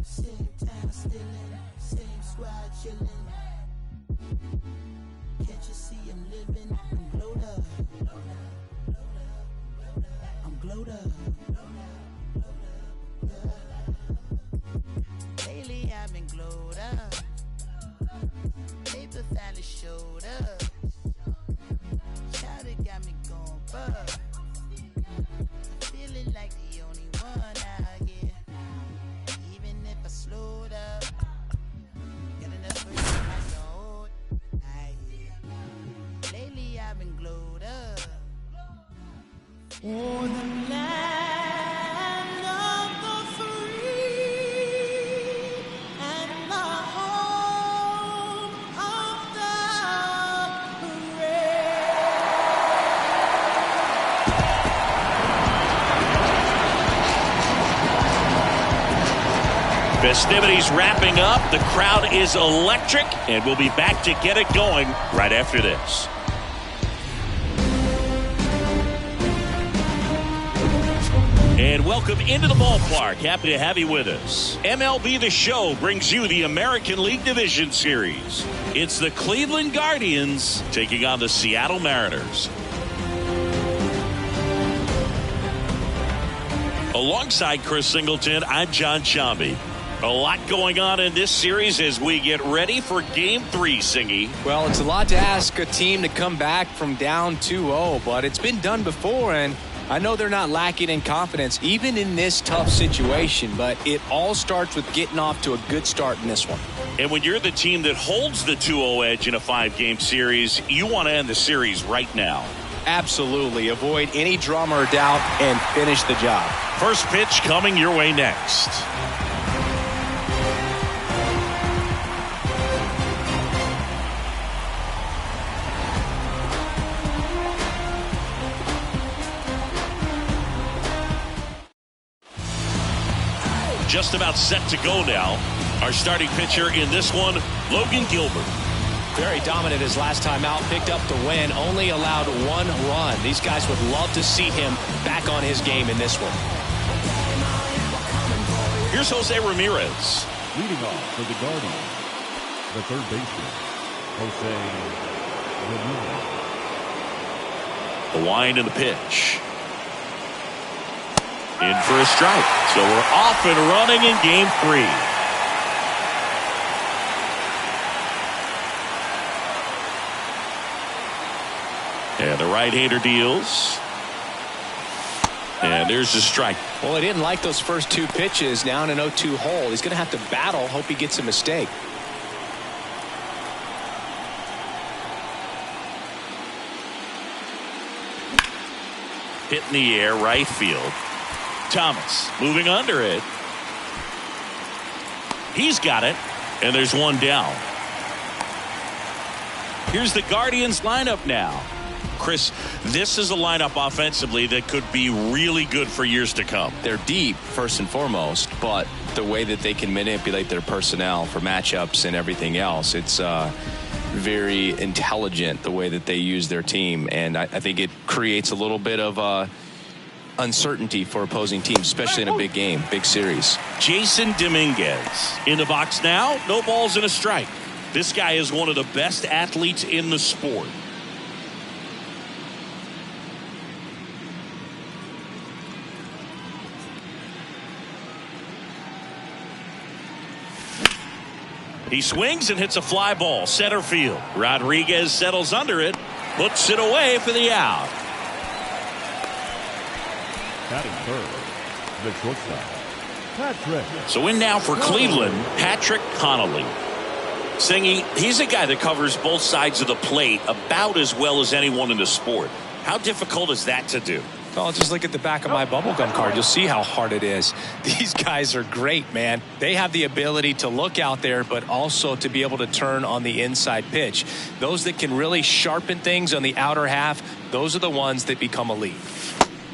Same town stealing, same squad chilling. Can't you see I'm living? I'm glowed up. I'm glowed up. Lately I've been glowed up. Paper finally showed up. Shawty got me going bug. Feeling like the only one out here. Even if I slowed up, got enough for my soul. Lately I've been glowed up. For the land of the free and the home of the brave. Festivities wrapping up. The crowd is electric, and we'll be back to get it going right after this. And welcome into the ballpark. Happy to have you with us. MLB The Show brings you the American League Division Series. It's the Cleveland Guardians taking on the Seattle Mariners. Alongside Chris Singleton, I'm John Shambi. A lot going on in this series as we get ready for Game 3, Singy. Well, it's a lot to ask a team to come back from down 2-0, but it's been done before, and I know they're not lacking in confidence, even in this tough situation, but it all starts with getting off to a good start in this one. And when you're the team that holds the 2-0 edge in a 5-game series, you want to end the series right now. Absolutely. Avoid any drama or doubt and finish the job. First pitch coming your way next. Just about set to go now. Our starting pitcher in this one, Logan Gilbert. Very dominant his last time out, picked up the win, only allowed 1 run. These guys would love to see him back on his game in this one. Here's Jose Ramirez. Leading off for the Guardians, the third baseman, Jose Ramirez. The wind and the pitch. In for a strike. So we're off and running in Game 3. And the right-hander deals. And there's the strike. Well, he didn't like those first 2 pitches. Now in an 0-2 hole. He's going to have to battle. Hope he gets a mistake. Hit in the air, right field. Thomas moving under it. He's got it. And there's one down. Here's the Guardians lineup now. Chris, this is a lineup offensively that could be really good for years to come. They're deep, first and foremost, but the way that they can manipulate their personnel for matchups and everything else, it's very intelligent the way that they use their team. And I think it creates a little bit of uncertainty for opposing teams, especially in a big game, big series. Jason Dominguez in the box now. No balls and a strike. This guy is one of the best athletes in the sport. He swings and hits a fly ball center field. Rodriguez settles under it, puts it away for the out. Batting third, the shortstop, Patrick. So in now for Cleveland, Patrick Connolly. Singy, he's a guy that covers both sides of the plate about as well as anyone in the sport. How difficult is that to do? Oh, just look at the back of my bubblegum card. You'll see how hard it is. These guys are great, man. They have the ability to look out there, but also to be able to turn on the inside pitch. Those that can really sharpen things on the outer half, those are the ones that become elite.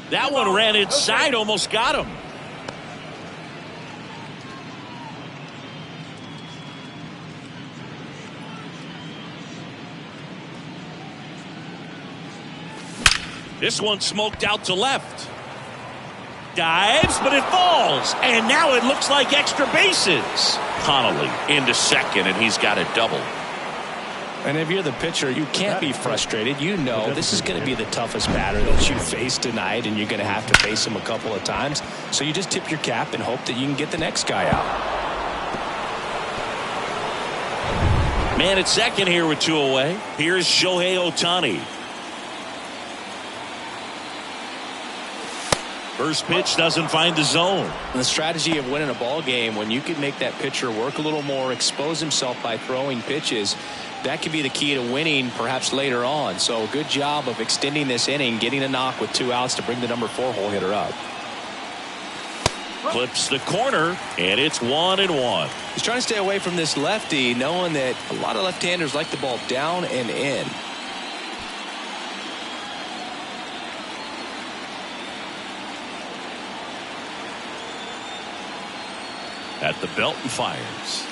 That one ran inside, almost got him. This one smoked out to left. Dives, but it falls. And now it looks like extra bases. Connolly into second, and he's got a double. And if you're the pitcher, you can't be frustrated. You know this is going to be the toughest batter that you face tonight, and you're going to have to face him a couple of times. So you just tip your cap and hope that you can get the next guy out. Man at second here with 2 away. Here's Shohei Ohtani. First pitch doesn't find the zone. And the strategy of winning a ball game, when you can make that pitcher work a little more, expose himself by throwing pitches, that could be the key to winning perhaps later on. So good job of extending this inning, getting a knock with 2 outs to bring the number 4 hole hitter up. Clips the corner, and it's 1-1. He's trying to stay away from this lefty, knowing that a lot of left-handers like the ball down and in. At the belt and fires.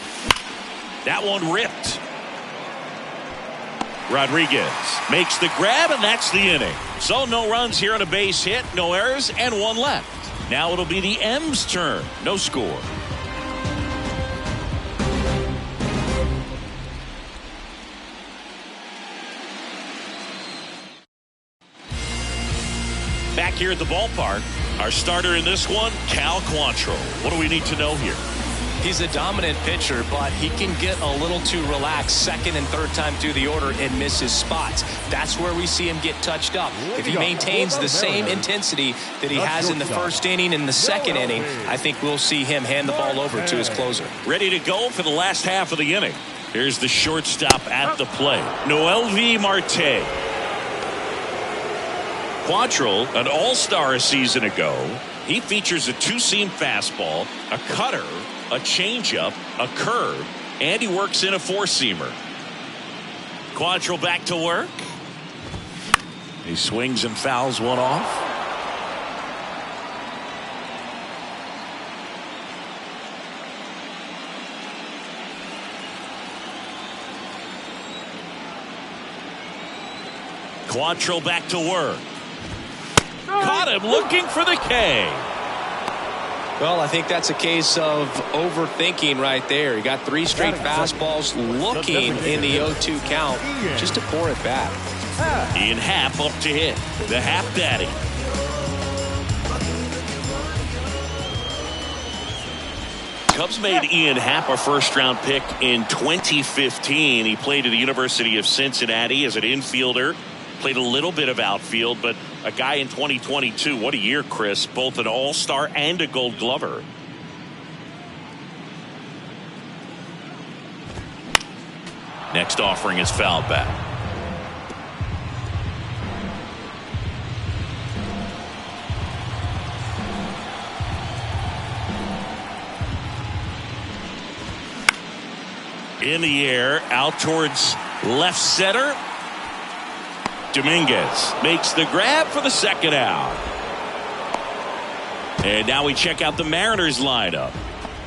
That one ripped. Rodriguez makes the grab, and that's the inning. So no runs here on a base hit, no errors, and 1 left. Now it'll be the M's turn. No score. Back here at the ballpark, our starter in this one, Cal Quantrill. What do we need to know here? He's a dominant pitcher, but he can get a little too relaxed second and third time through the order and miss his spots. That's where we see him get touched up. If he maintains the same intensity that he has in the first inning and the second inning, I think we'll see him hand the ball over to his closer. Ready to go for the last half of the inning. Here's the shortstop at the plate, Noelvi Marte. Quantrill, an all-star a season ago. He features a 2-seam fastball, a cutter, a changeup, a curve, and he works in a 4-seamer. Quantrill back to work. He swings and fouls one off. Quantrill back to work. Caught him looking for the K. Well, I think that's a case of overthinking right there. He got 3 straight fastballs looking in the 0-2 count just to pour it back. Ian Happ up to hit. The Happ Daddy. Cubs made Ian Happ a first-round pick in 2015. He played at the University of Cincinnati as an infielder. Played a little bit of outfield, but a guy in 2022. What a year, Chris. Both an all-star and a gold glover. Next offering is fouled back. In the air, out towards left center. Dominguez makes the grab for the second out. And now we check out the Mariners lineup.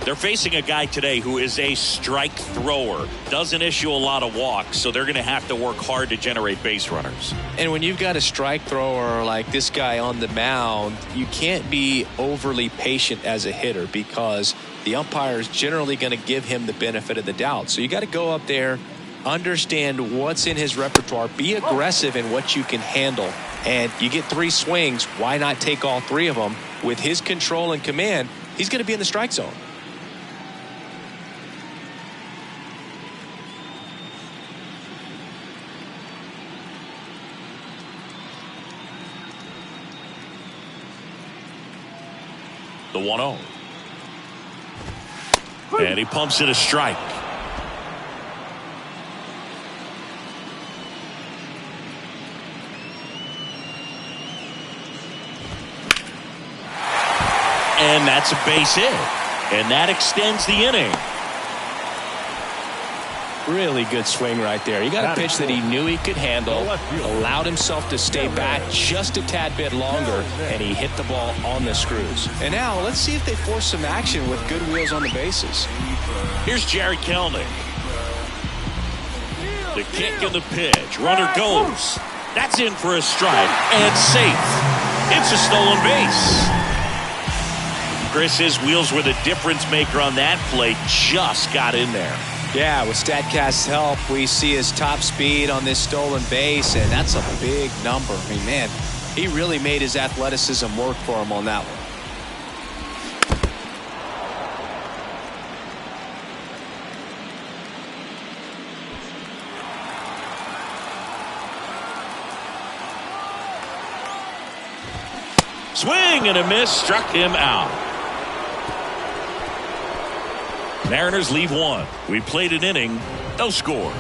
They're facing a guy today who is a strike thrower. Doesn't issue a lot of walks, so they're going to have to work hard to generate base runners. And when you've got a strike thrower like this guy on the mound, you can't be overly patient as a hitter because the umpire is generally going to give him the benefit of the doubt. So you got to go up there, understand what's in his repertoire, be aggressive in what you can handle. And you get 3 swings, why not take all 3 of them? With his control and command, he's going to be in the strike zone. The 1-0. And he pumps in a strike. And that's a base hit. And that extends the inning. Really good swing right there. He got a pitch that he knew he could handle, allowed himself to stay back just a tad bit longer, and he hit the ball on the screws. And now let's see if they force some action with good wheels on the bases. Here's Jared Kelnick. The kick and the pitch. Runner goes. That's in for a strike and safe. It's a stolen base. Chris, his wheels were the difference maker on that play. Just got in there. Yeah, with StatCast's help, we see his top speed on this stolen base, and that's a big number. I mean, man, he really made his athleticism work for him on that one. Swing and a miss, struck him out. Mariners leave one. We played an inning, no score.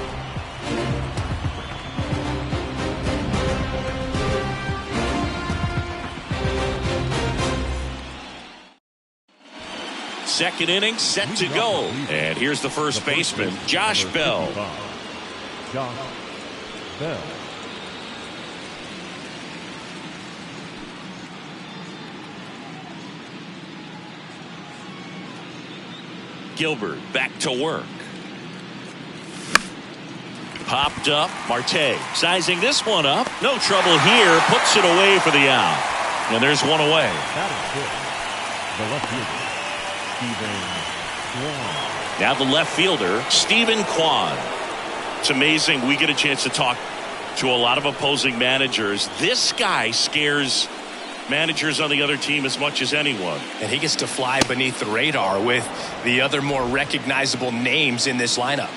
Second inning set to go. And here's the first baseman, Josh Bell. Josh Bell. Gilbert back to work. Popped up. Marte sizing this one up. No trouble here. Puts it away for the out. And there's one away. That is good. The left fielder, Stephen Kwan. Now the left fielder, Stephen Kwan. It's amazing. We get a chance to talk to a lot of opposing managers. This guy scares managers on the other team as much as anyone. And he gets to fly beneath the radar with the other more recognizable names in this lineup.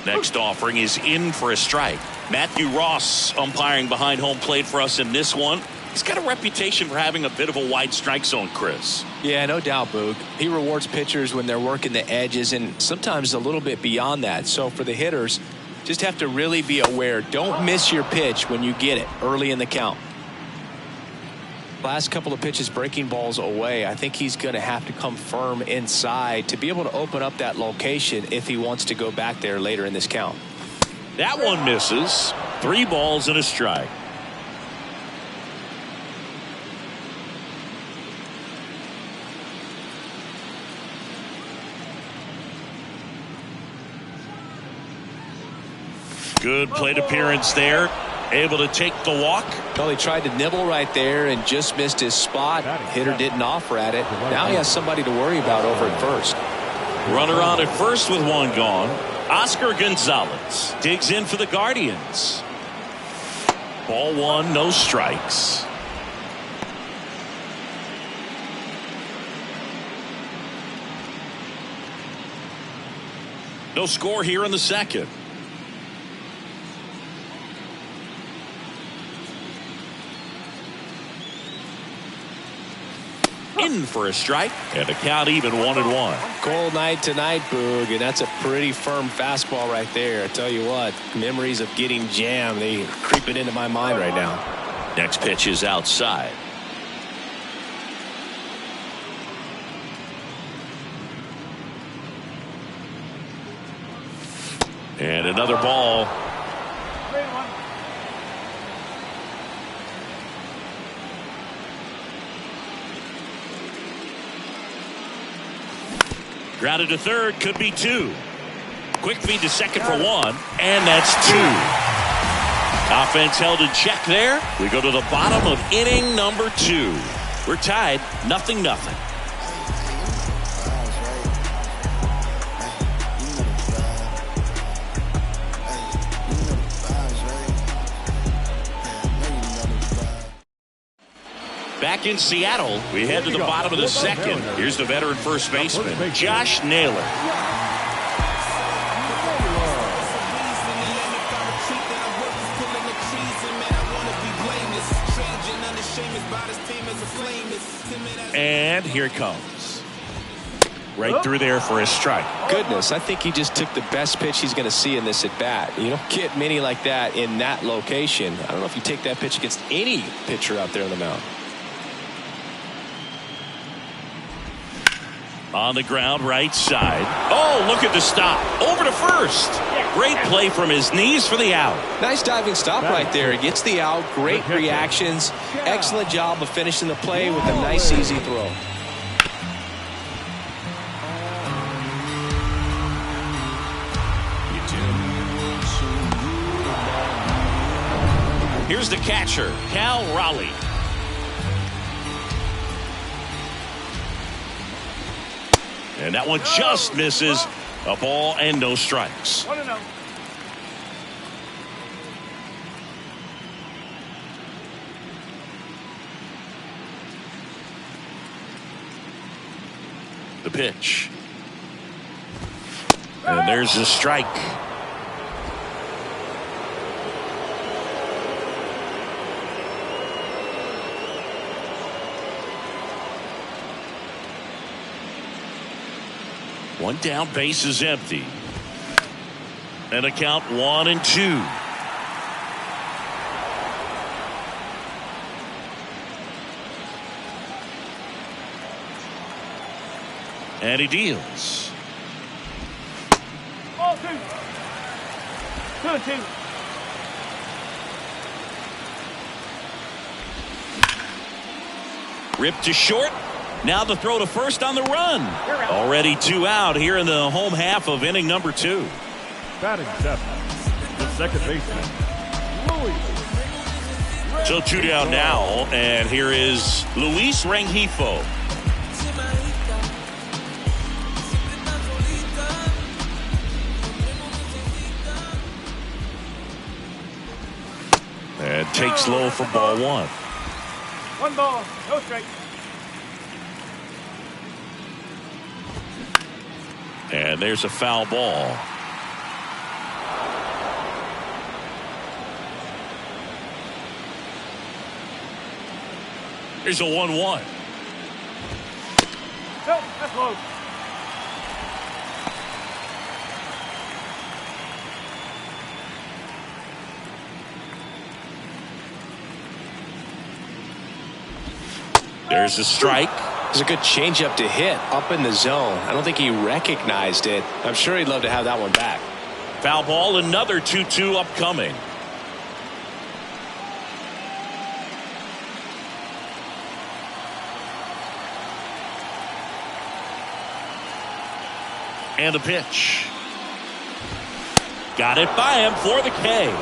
Next offering is in for a strike. Matthew Ross umpiring behind home plate for us in this one. He's got a reputation for having a bit of a wide strike zone, Chris. Yeah, no doubt, Boog. He rewards pitchers when they're working the edges and sometimes a little bit beyond that. So for the hitters, just have to really be aware. Don't miss your pitch when you get it early in the count. Last couple of pitches breaking balls away. I think he's going to have to come firm inside to be able to open up that location if he wants to go back there later in this count. That one misses. 3 balls and a strike. Good plate appearance there. Able to take the walk. Well, he tried to nibble right there and just missed his spot. Hitter didn't offer at it. Now he has somebody to worry about over at first. Runner on at first with one gone. Oscar Gonzalez digs in for the Guardians. Ball 1, no strikes. No score here in the second. In for a strike, and the count even 1-1. Cold night tonight, Boog, and that's a pretty firm fastball right there. I tell you what, memories of getting jammed, they creeping into my mind right now. Next pitch is outside. And another ball. Grounded to third, could be 2. Quick feed to second for 1, and that's 2. Offense held in check there. We go to the bottom of inning number 2. We're tied, 0-0. Back in Seattle, we head to the bottom of the second. Here's the veteran first baseman, Josh Naylor. And here it comes. Right through there for a strike. Goodness, I think he just took the best pitch he's going to see in this at bat. You don't get many like that in that location. I don't know if you take that pitch against any pitcher out there on the mound. On the ground, right side. Oh, look at the stop. Over to first. Great play from his knees for the out. Nice diving stop right there. He gets the out. Great reactions. Excellent job of finishing the play with a nice, easy throw. Here's the catcher, Cal Raleigh. And that one just misses. A ball and no strikes. 1-0. The pitch. And there's the strike. One down, base is empty. And a count 1-2. And he deals. Ball 2. 2-2. Ripped to short. Now the throw to first on the run. Already 2 out here in the home half of inning number 2. Batting 7, the second baseman, Luis. So 2 down now, and here is Luis Rengifo. And takes low for ball 1. 1 ball, no strike. And there's a foul ball. Here's a 1-1. No, that's low. There's a strike. It's a good changeup to hit up in the zone. I don't think he recognized it. I'm sure he'd love to have that one back. Foul ball, another 2-2 upcoming. And a pitch. Got it by him for the K.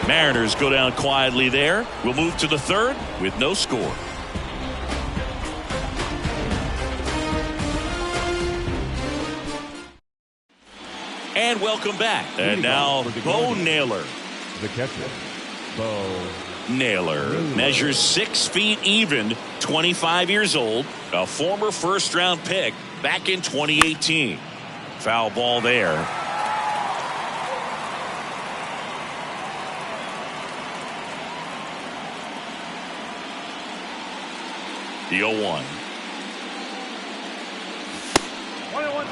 Mariners go down quietly there. We'll move to the third with no score. And welcome back. And now Bo Naylor. The catcher, Bo Naylor measures 6 feet even, 25 years old, a former first-round pick back in 2018. Foul ball there. The 0-1. 1-1.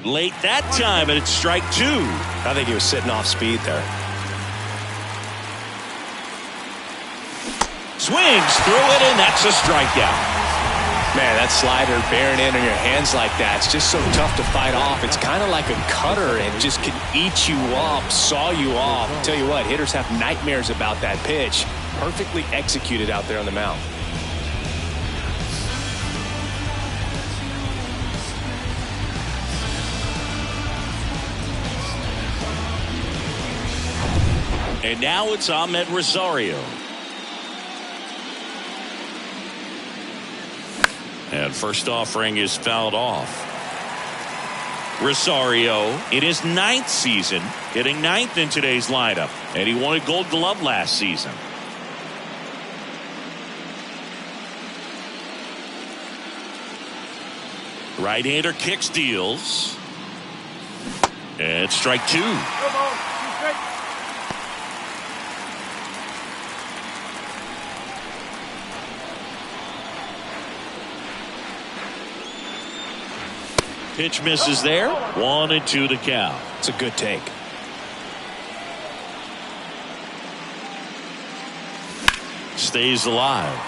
Late that time, and it's strike 2. I think he was sitting off speed there. Swings through it, and that's a strikeout. Man, that slider bearing in on your hands like that, it's just so tough to fight off. It's kind of like a cutter and just can eat you up, saw you off. Tell you what, hitters have nightmares about that pitch. Perfectly executed out there on the mound. And now it's Ahmed Rosario. And first offering is fouled off. Rosario in his 9th season, hitting 9th in today's lineup, and he won a Gold Glove last season. Right-hander kicks, deals. And strike 2. No ball, 2 strike. Pitch misses there. 1-2 the count. It's a good take. Stays alive.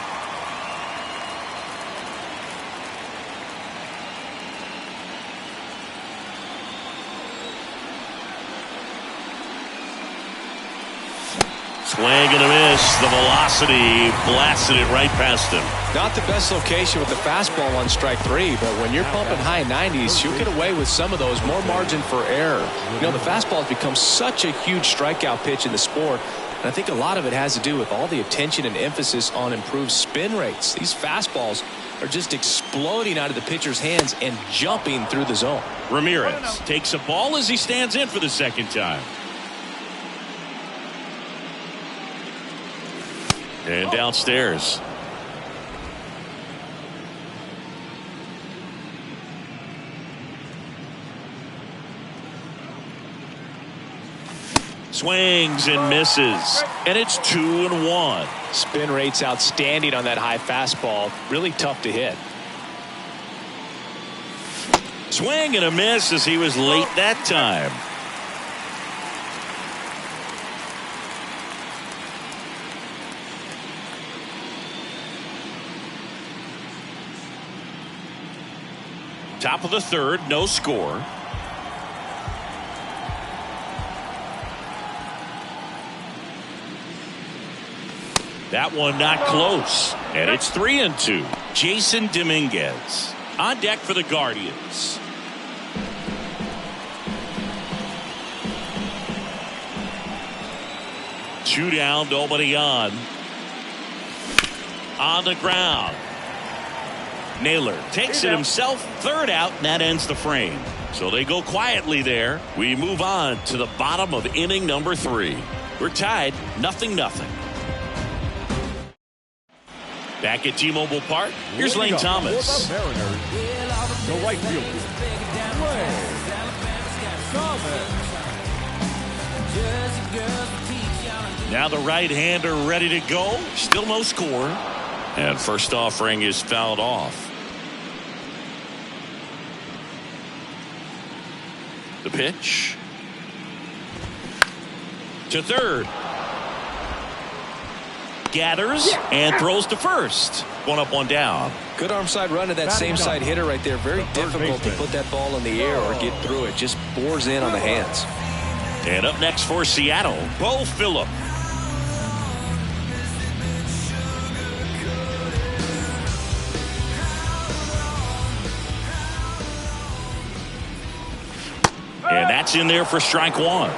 Swing and a miss. The velocity blasted it right past him. Not the best location with the fastball on strike 3, but when you're pumping high 90s, you'll get away with some of those. More margin for error. You know, the fastball has become such a huge strikeout pitch in the sport, and I think a lot of it has to do with all the attention and emphasis on improved spin rates. These fastballs are just exploding out of the pitcher's hands and jumping through the zone. Ramirez takes a ball as he stands in for the second time. And downstairs. Swings and misses. And it's 2-1. Spin rate's outstanding on that high fastball. Really tough to hit. Swing and a miss as he was late that time. Top of the third, no score. That one not close. And it's 3-2. Jason Dominguez on deck for the Guardians. Two down, nobody on. On the ground. Naylor takes it himself. Third out, and that ends the frame. So they go quietly there. We move on to the bottom of inning number 3. We're tied 0-0. Back at T-Mobile Park, here's Lane Thomas. Mariners, the right fielder, Lane Thomas. Now the right-hander ready to go. Still no score. And first offering is fouled off. The pitch. To third. Gathers and throws to first. One up, one down. Good arm side run to that same side hitter right there. Very difficult to put that ball in the air or get through it. Just bores in on the hands. And up next for Seattle, Bo Phillip. And that's in there for strike one.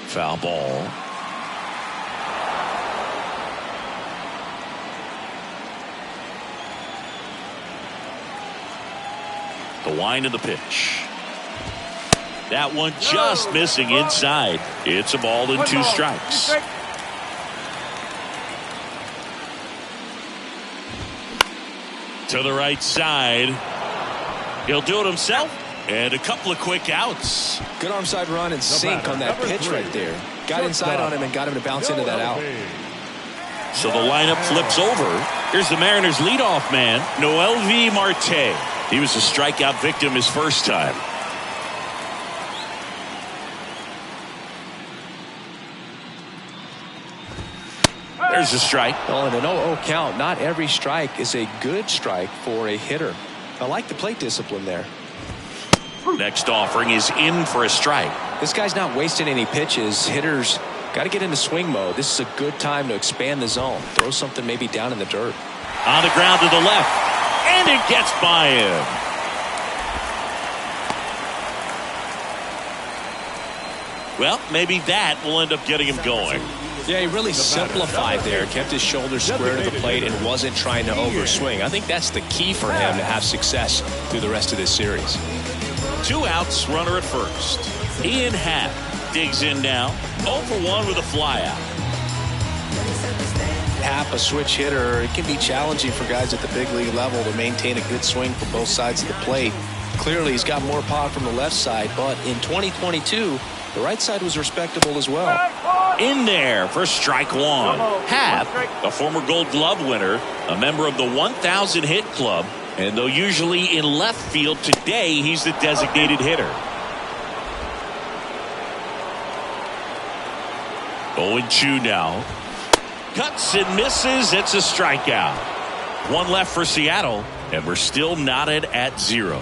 Foul ball. The wind of the pitch. That one just missing inside. It's a ball and 2 strikes. To the right side. He'll do it himself. And a couple of quick outs. Good arm side run and sink on that pitch right there. Got inside on him and got him to bounce into that out. So the lineup flips over. Here's the Mariners leadoff man, Noelvi Marte. He was a strikeout victim his first time. There's a strike. Well, in an 0-0 count, not every strike is a good strike for a hitter. I like the plate discipline there. Next offering is in for a strike. This guy's not wasting any pitches. Hitters got to get into swing mode. This is a good time to expand the zone. Throw something maybe down in the dirt. On the ground to the left. And it gets by him. Well, maybe that will end up getting him going. Yeah, he really simplified there. Kept his shoulders square to the plate and wasn't trying to overswing. I think that's the key for him to have success through the rest of this series. 2 outs, runner at first. Ian Happ digs in now. 0 for 1 with a flyout. Happ, a switch hitter, it can be challenging for guys at the big league level to maintain a good swing from both sides of the plate. Clearly, he's got more power from the left side, but in 2022, the right side was respectable as well. In there for strike one. Happ, a former Gold Glove winner, a member of the 1,000 hit club, and though usually in left field, today he's the designated hitter. 0-2 now. Cuts and misses. It's a strikeout. One left for Seattle, and we're still knotted at 0.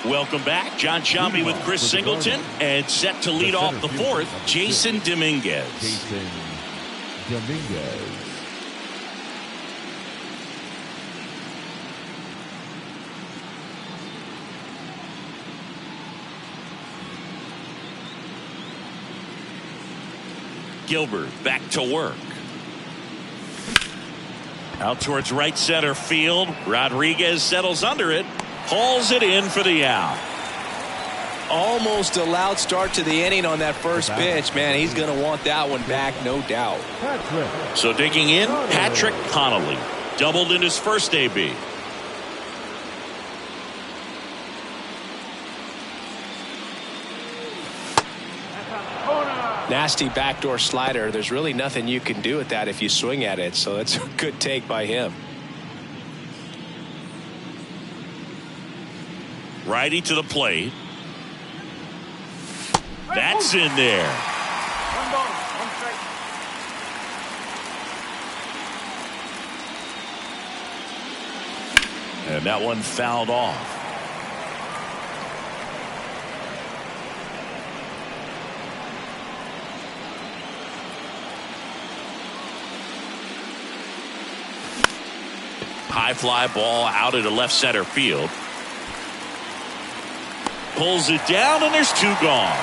Welcome back. John Shambi with Chris Singleton, and set to lead off the fourth, Jason Dominguez. Jason Dominguez. Gilbert back to work. Out towards right center field. Rodriguez settles under it. Hauls it in for the out. Almost a loud start to the inning on that first pitch. Man, he's going to want that one back, no doubt. So digging in, Patrick Connolly. Doubled in his first AB. Nasty backdoor slider. There's really nothing you can do with that if you swing at it. So that's a good take by him. Righty to the plate. That's in there. One ball, one strike. And that one fouled off. High fly ball out into left center field. Pulls it down, and there's 2 gone.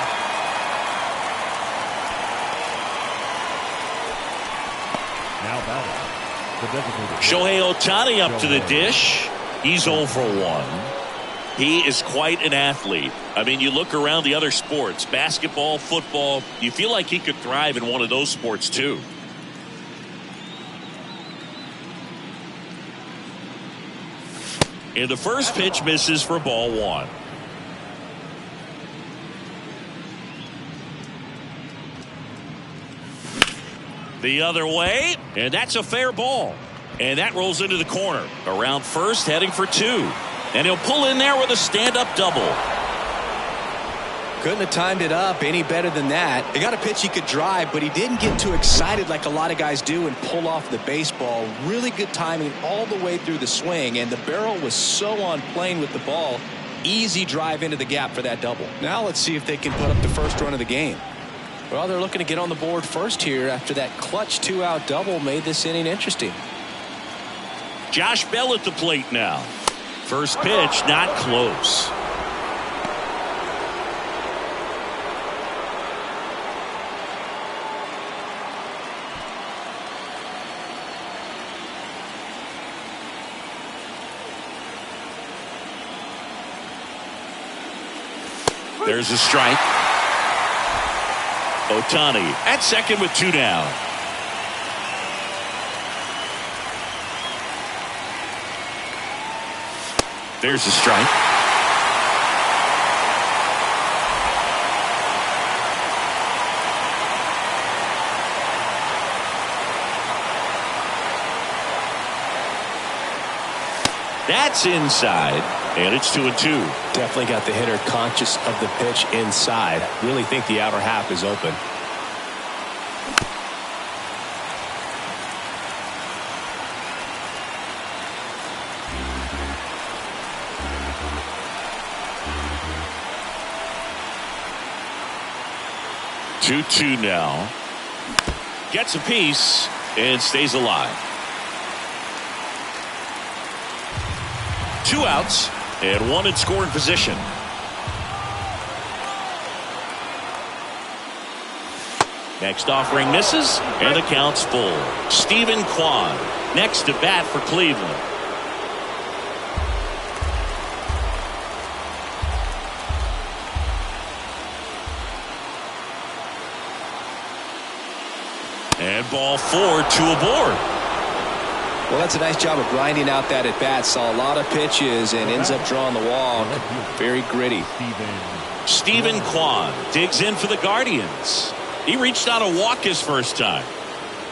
Now batting, the designated Shohei Ohtani up to the dish. He's 0 for 1. He is quite an athlete. I mean, you look around the other sports, basketball, football, you feel like he could thrive in one of those sports too. And the first pitch misses for ball 1. The other way, and that's a fair ball. And that rolls into the corner. Around first, heading for 2. And he'll pull in there with a stand-up double. Couldn't have timed it up any better than that. He got a pitch he could drive, but he didn't get too excited like a lot of guys do and pull off the baseball. Really good timing all the way through the swing, and the barrel was so on plane with the ball. Easy drive into the gap for that double. Now let's see if they can put up the first run of the game. Well, they're looking to get on the board first here after that clutch 2-out double made this inning interesting. Josh Bell at the plate now. First pitch, not close. There's a strike. Ohtani at second with 2 down. There's a strike. That's inside, and it's 2-2. Definitely got the hitter conscious of the pitch inside. Really think the outer half is open. Two now. Gets a piece and stays alive. 2 outs and 1 in scoring position. Next offering misses, and the count's full. Stephen Kwan next to bat for Cleveland. And ball 4, 2 aboard. Well, that's a nice job of grinding out that at bat. Saw a lot of pitches and ends up drawing the walk. Very gritty. Stephen Kwan digs in for the Guardians. He reached out a walk his first time.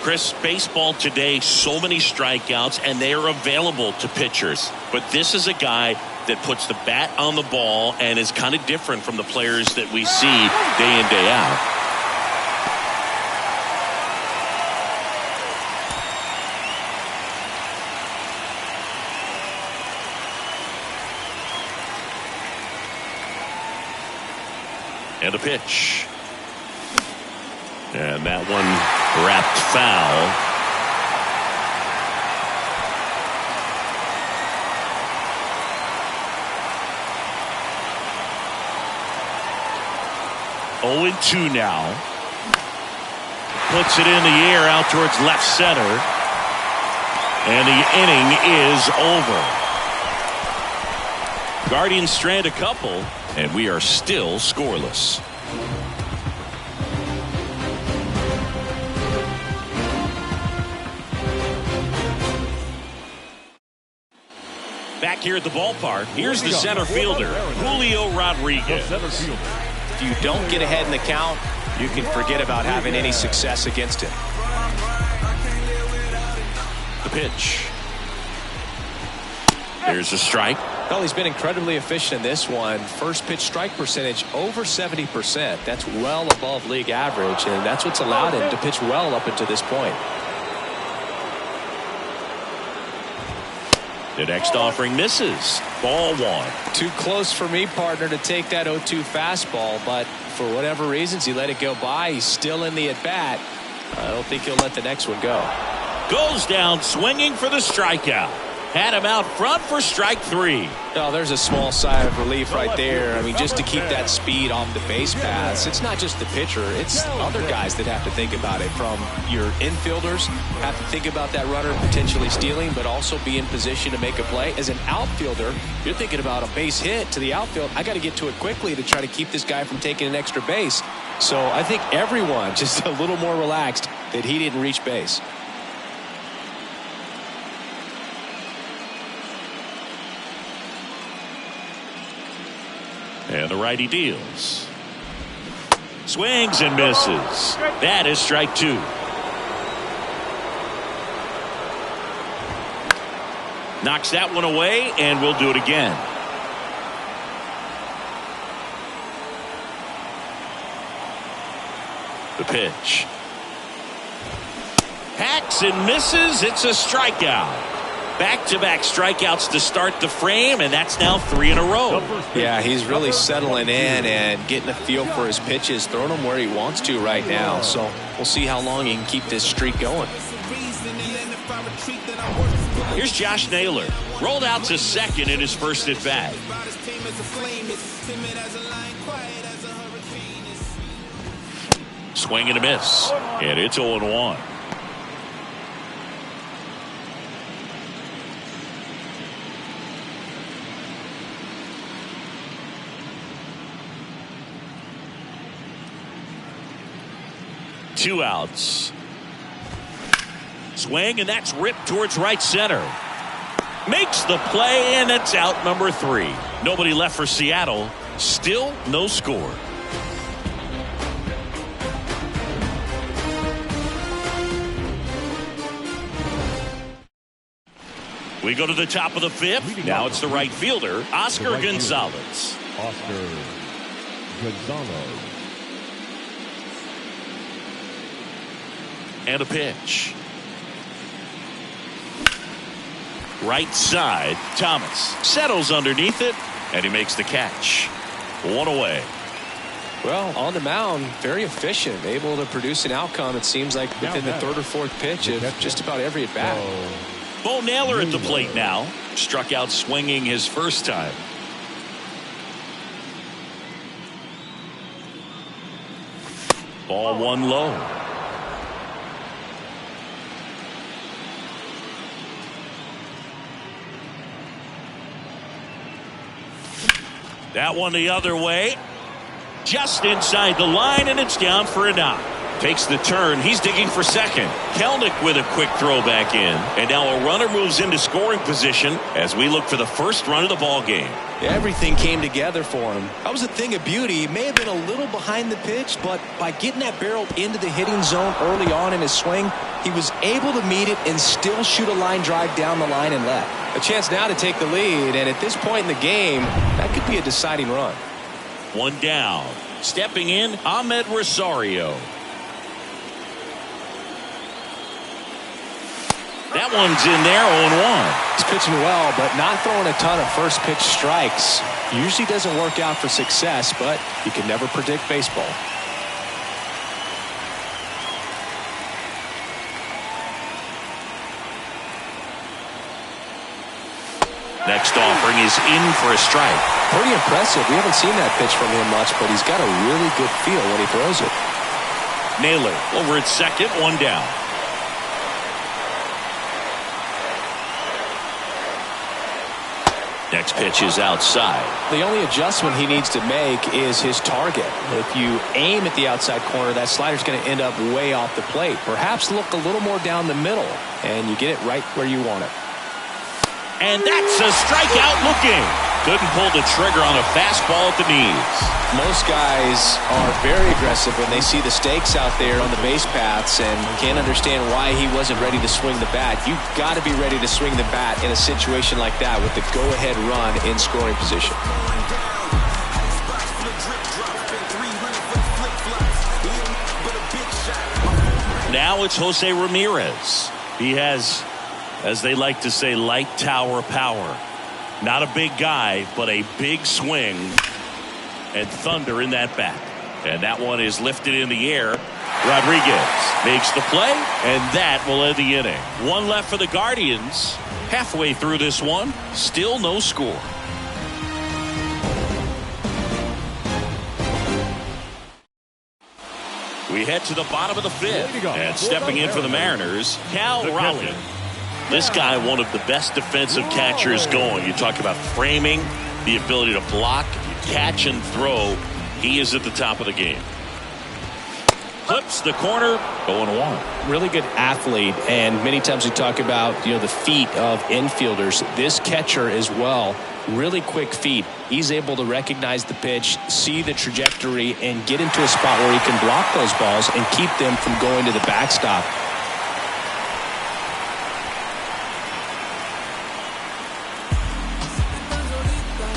Chris, baseball today, so many strikeouts, and they are available to pitchers. But this is a guy that puts the bat on the ball and is kind of different from the players that we see day in, day out. And a pitch. And that one wrapped foul. Oh, 2 now. Puts it in the air out towards left center. And the inning is over. Guardians strand a couple, and we are still scoreless. Back here at the ballpark, here's the center fielder, Julio Rodriguez. If you don't get ahead in the count, you can forget about having any success against him. The pitch. There's a strike. Well, he's been incredibly efficient in this one. First pitch strike percentage over 70%. That's well above league average, and that's what's allowed him to pitch well up until this point. The next offering misses. Ball 1. Too close for me, partner, to take that 0-2 fastball, but for whatever reasons, he let it go by. He's still in the at-bat. I don't think he'll let the next one go. Goes down swinging for the strikeout. Had him out front for strike 3. Oh, there's a small sigh of relief right there. I mean, just to keep that speed off the base paths. It's not just the pitcher. It's other guys that have to think about it. From your infielders have to think about that runner potentially stealing, but also be in position to make a play. As an outfielder, you're thinking about a base hit to the outfield. I got to get to it quickly to try to keep this guy from taking an extra base. So I think everyone just a little more relaxed that he didn't reach base. And the righty deals. Swings and misses. That is strike 2. Knocks that one away, and we'll do it again. The pitch. Hacks and misses. It's a strikeout. Back-to-back strikeouts to start the frame, and that's now 3 in a row. Yeah, he's really settling in and getting a feel for his pitches, throwing them where he wants to right now. So we'll see how long he can keep this streak going. Here's Josh Naylor. Rolled out to second in his first at-bat. Swing and a miss. And it's 0-1. Two outs. Swing, and that's ripped towards right center. Makes the play, and it's out number 3. Nobody left for Seattle. Still no score. We go to the top of the 5th. Now it's the right fielder, Oscar Gonzalez. Oscar Gonzalez. And a pitch. Right side, Thomas settles underneath it, and he makes the catch. 1 away. Well, on the mound, very efficient, able to produce an outcome, it seems like, within the 3rd or 4th pitch of just about every at-bat. Bo Naylor at the plate now. Struck out swinging his first time. Ball 1 low. That one the other way. Just inside the line, and it's down for a knock. Takes the turn. He's digging for second. Kelnick with a quick throw back in. And now a runner moves into scoring position as we look for the first run of the ball game. Everything came together for him. That was a thing of beauty. He may have been a little behind the pitch, but by getting that barrel into the hitting zone early on in his swing, he was able to meet it and still shoot a line drive down the line and left. A chance now to take the lead, and at this point in the game, that could be a deciding run. One down. Stepping in, Ahmed Rosario. That one's in there, 0-1. He's pitching well, but not throwing a ton of first pitch strikes. Usually doesn't work out for success, but you can never predict baseball. Next offering is in for a strike. Pretty impressive. We haven't seen that pitch from him much, but he's got a really good feel when he throws it. Naylor over at second, one down. Next pitch is outside. The only adjustment he needs to make is his target. If you aim at the outside corner, that slider's going to end up way off the plate. Perhaps look a little more down the middle, and you get it right where you want it. And that's a strikeout looking. Couldn't pull the trigger on a fastball at the knees. Most guys are very aggressive when they see the stakes out there on the base paths and can't understand why he wasn't ready to swing the bat. You've got to be ready to swing the bat in a situation like that with the go-ahead run in scoring position. Now it's Jose Ramirez. He has, as they like to say, light tower power. Not a big guy, but a big swing and thunder in that bat. And that one is lifted in the air. Rodriguez makes the play, and that will end the inning. One left for the Guardians. Halfway through this one, still no score. We head to the bottom of the fifth, and stepping in for the Mariners, Cal Raleigh. This guy, one of the best defensive catchers going. You talk about framing, the ability to block, catch, and throw. He is at the top of the game. Clips the corner, 0-1. Really good athlete, and many times we talk about the feet of infielders. This catcher as well, really quick feet. He's able to recognize the pitch, see the trajectory, and get into a spot where he can block those balls and keep them from going to the backstop.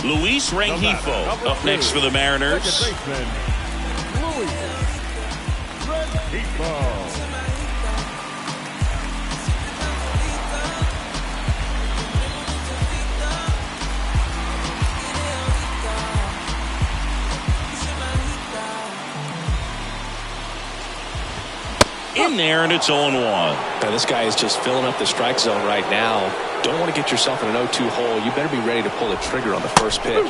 Luis Rengifo up next for the Mariners. In there, and it's 0-1. Now, this guy is just filling up the strike zone right now. Don't want to get yourself in an 0-2 hole. You better be ready to pull the trigger on the first pitch.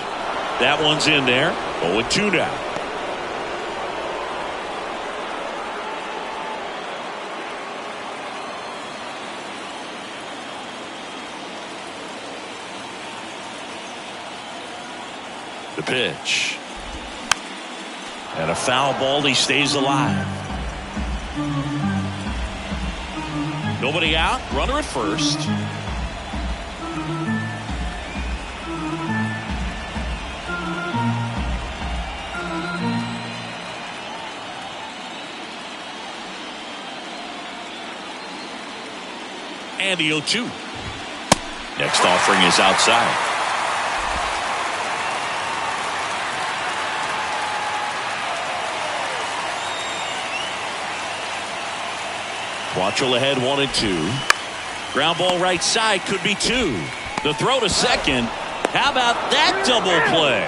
That one's in there. 0-2 now. The pitch. And a foul ball. He stays alive. Nobody out. Runner at first. And the 0-2. Next offering is outside. Quantrill ahead, 1-2. Ground ball right side, could be 2. The throw to second. How about that double play?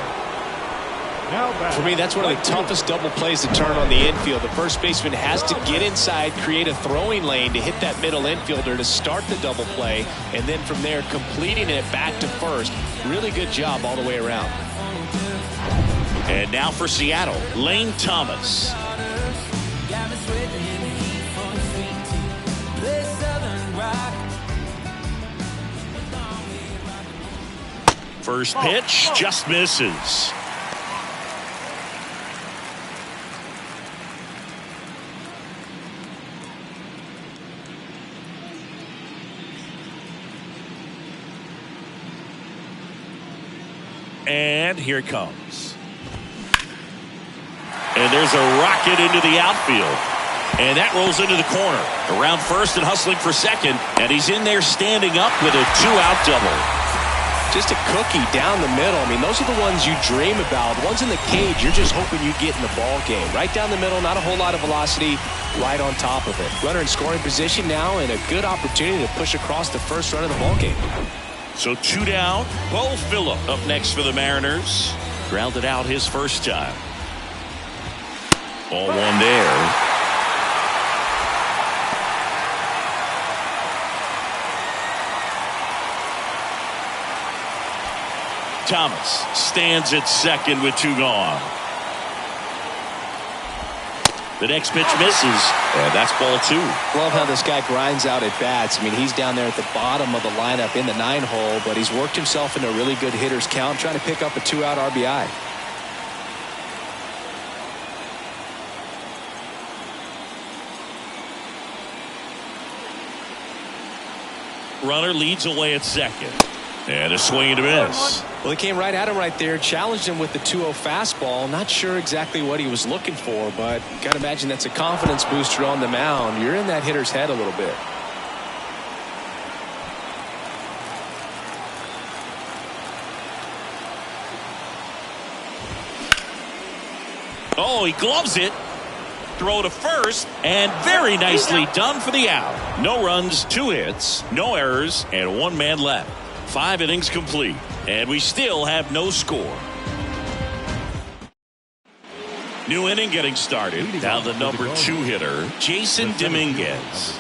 For me, that's one of the toughest double plays to turn on the infield. The first baseman has to get inside, create a throwing lane to hit that middle infielder to start the double play, and then from there completing it back to first. Really good job all the way around. And now for Seattle, Lane Thomas. First pitch just misses. and here it comes. And there's a rocket into the outfield. And that rolls into the corner. Around first and hustling for second. And he's in there standing up with a 2-out double. Just a cookie down the middle. I mean, those are the ones you dream about. The ones in the cage, you're just hoping you get in the ball game. Right down the middle, not a whole lot of velocity, right on top of it. Runner in scoring position now, and a good opportunity to push across the first run of the ball game. So 2 down. Bo Phillip up next for the Mariners. Grounded out his first time. Ball 1 there. Thomas stands at second with 2 gone. The next pitch misses, and that's ball 2. Love how this guy grinds out at bats. I mean, he's down there at the bottom of the lineup in the 9-hole, but he's worked himself into a really good hitter's count, trying to pick up a 2-out RBI. Runner leads away at second. And a swing and a miss. Well, he came right at him right there, challenged him with the 2-0 fastball. Not sure exactly what he was looking for, but got to imagine that's a confidence booster on the mound. You're in that hitter's head a little bit. Oh, he gloves it. Throw to first, and very nicely done for the out. No runs, 2 hits, no errors, and 1 man left. 5 innings complete, and we still have no score. New inning getting started. Now the number 2 hitter, Jason Dominguez.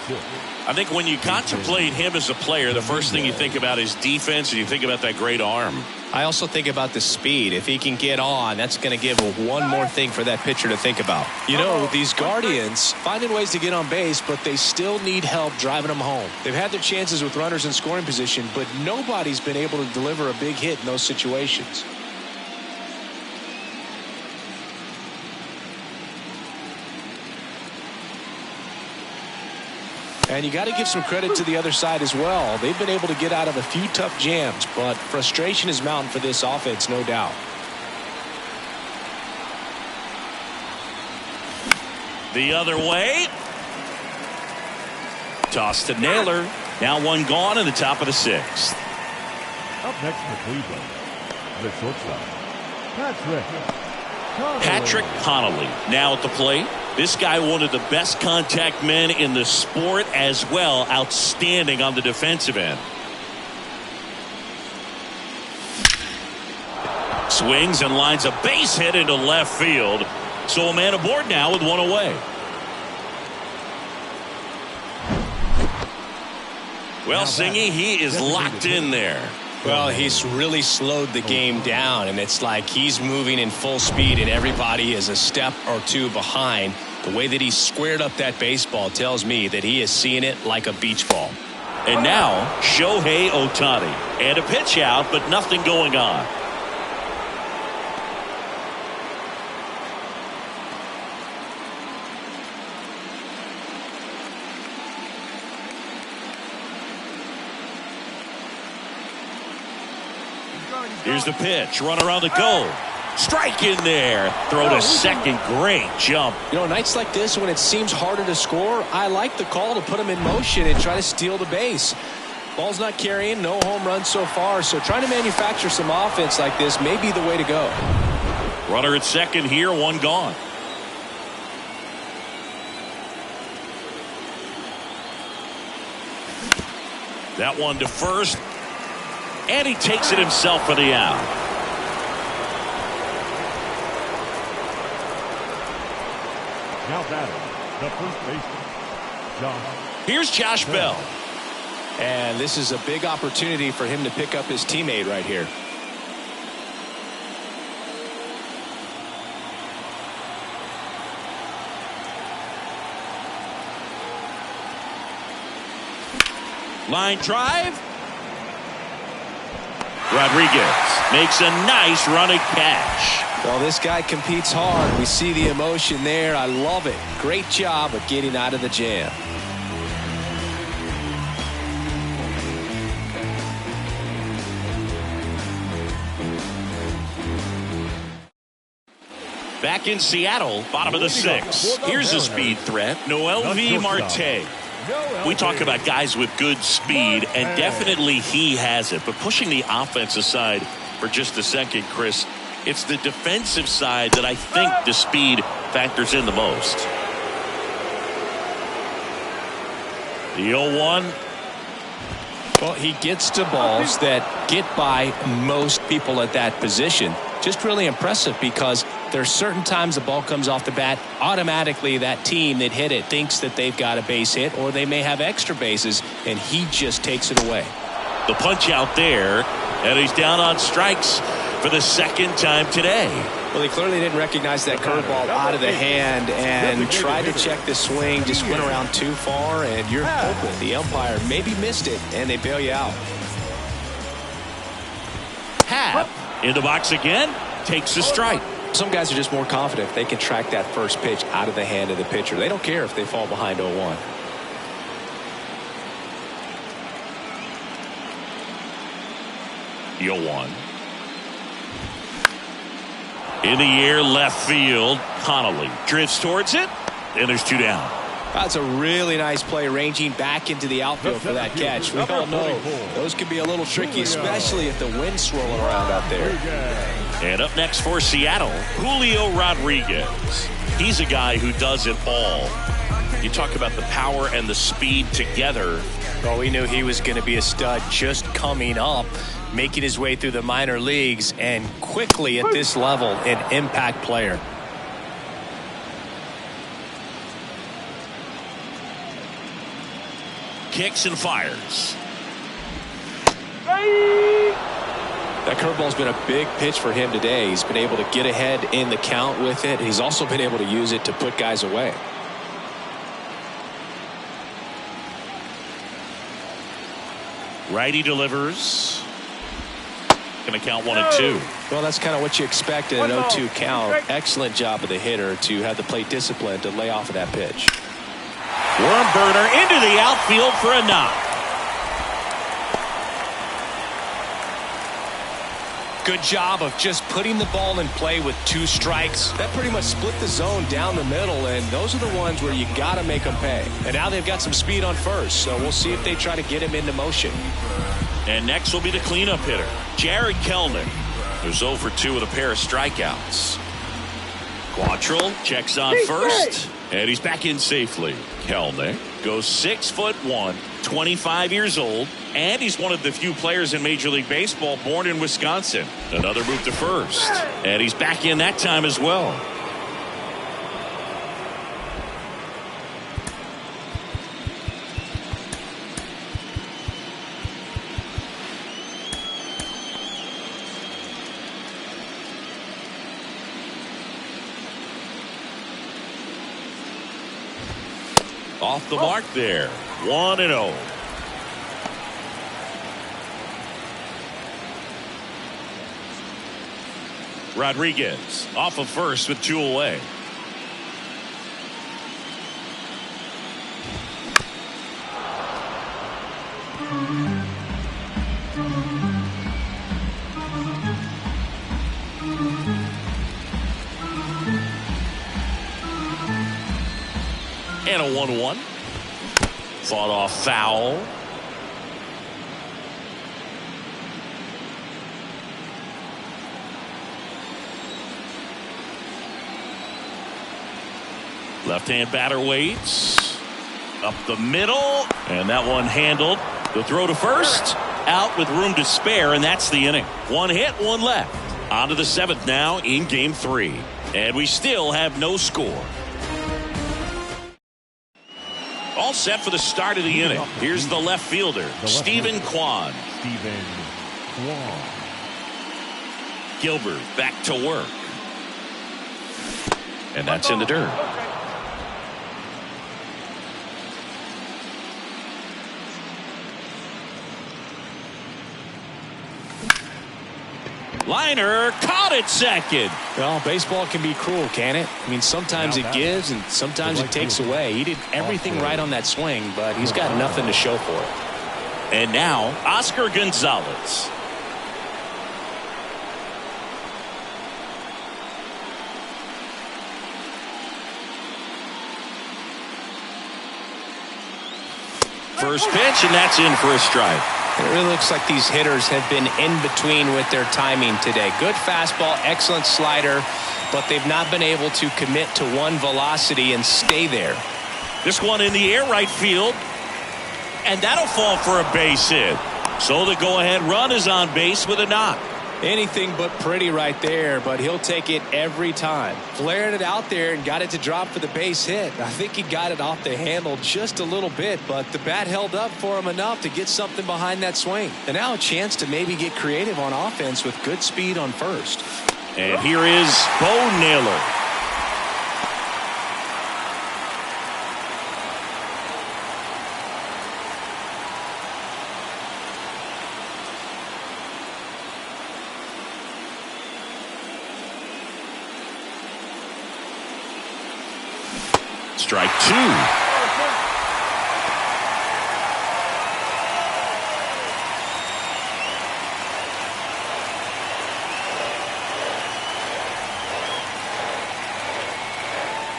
I think when you contemplate him as a player, the first thing you think about is defense, and you think about that great arm. I also think about the speed. If he can get on, that's going to give one more thing for that pitcher to think about. You know, these Guardians finding ways to get on base, but they still need help driving them home. They've had their chances with runners in scoring position, but nobody's been able to deliver a big hit in those situations. And you got to give some credit to the other side as well. They've been able to get out of a few tough jams, but frustration is mounting for this offense, no doubt. The other way. Toss to Naylor. Now 1 gone in the top of the 6th. Up next for Cleveland, the shortstop, Patrick Connolly now at the plate. This guy, one of the best contact men in the sport as well. Outstanding on the defensive end. Swings and lines a base hit into left field. So a man aboard now with 1 away. Well, Singy, he is locked in there. Well, he's really slowed the game down, and it's like he's moving in full speed, and everybody is a step or 2 behind. The way that he squared up that baseball tells me that he is seeing it like a beach ball. And now, Shohei Ohtani. And a pitch out, but nothing going on. Here's the pitch. Runner on the go. Strike in there. Throw to second. Great jump. You know, nights like this when it seems harder to score, I like the call to put him in motion and try to steal the base. Ball's not carrying, no home runs so far, so trying to manufacture some offense like this may be the way to go. Runner at second here, 1 gone. That one to first. And he takes it himself for the out. Now batting, the first baseman, Josh. Here's Josh Bell. And this is a big opportunity for him to pick up his teammate right here. Line drive. Rodriguez makes a nice running catch. Well, this guy competes hard. We see the emotion there. I love it. Great job of getting out of the jam. Back in Seattle, bottom of the 6th. Here's a speed threat, Noel V. Marte. We talk about guys with good speed, and definitely he has it. But pushing the offense aside for just a second, Chris, it's the defensive side that I think the speed factors in the most. The 0-1. Well, he gets to balls that get by most people at that position. Just really impressive because there's certain times the ball comes off the bat, automatically that team that hit it thinks that they've got a base hit or they may have extra bases, and he just takes it away. The punch out there, and he's down on strikes for the second time today. Well, he clearly didn't recognize that curveball out of the hand and tried to check the swing, just went around too far, and you're hoping the umpire maybe missed it, and they bail you out. Happ in the box again, takes a strike. Some guys are just more confident if they can track that first pitch out of the hand of the pitcher. They don't care if they fall behind 0-1. The 0-1. In the air, left field. Connolly drifts towards it, and there's 2 down. That's a really nice play, ranging back into the outfield for that catch. We all know those can be a little tricky, especially if the wind's swirling around out there. And up next for Seattle, Julio Rodriguez. He's a guy who does it all. You talk about the power and the speed together. Well, we knew he was going to be a stud just coming up, making his way through the minor leagues, and quickly at this level, an impact player. Kicks and fires. That curveball's been a big pitch for him today. He's been able to get ahead in the count with it. He's also been able to use it to put guys away. Righty delivers. Going to count 1 and 2. Well, that's kind of what you expect in an 0-2 count. Excellent job of the hitter to have the plate discipline to lay off of that pitch. Worm burner into the outfield for a knock. Good job of just putting the ball in play with 2 strikes. That pretty much split the zone down the middle, and those are the ones where you got to make them pay. And now they've got some speed on first, so we'll see if they try to get him into motion. And next will be the cleanup hitter, Jared Kelnick, who's 0 for 2 with a pair of strikeouts. Quantrill checks on first, and he's back in safely. Kelnick goes 6'1", 25 years old, and he's one of the few players in Major League Baseball born in Wisconsin. Another move to first, and he's back in that time as well. Off the mark there. 1-0. Rodriguez off of first with 2 away. And a 1-1. Fought off foul. Left-hand batter waits. Up the middle. And that one handled. The throw to first. Out with room to spare, and that's the inning. 1 hit, 1 left. On to the 7th now in Game 3. And we still have no score. All set for the start of the inning. Here's the left fielder, Stephen Kwan. Gilbert back to work. And that's in the dirt. Liner caught it second. Well, baseball can be cruel, can it? I mean, sometimes it gives and sometimes it takes away. He did everything right on that swing, but he's got nothing to show for it. And now, Oscar Gonzalez. First pitch, and that's in for a strike. It really looks like these hitters have been in between with their timing today. Good fastball, excellent slider, but they've not been able to commit to one velocity and stay there. This one in the air right field, and that'll fall for a base hit. So the go-ahead run is on base with a knock. Anything but pretty right there, but he'll take it every time. Flared it out there and got it to drop for the base hit. I think he got it off the handle just a little bit, but the bat held up for him enough to get something behind that swing. And now a chance to maybe get creative on offense with good speed on first. And here is Bo Naylor. Strike two.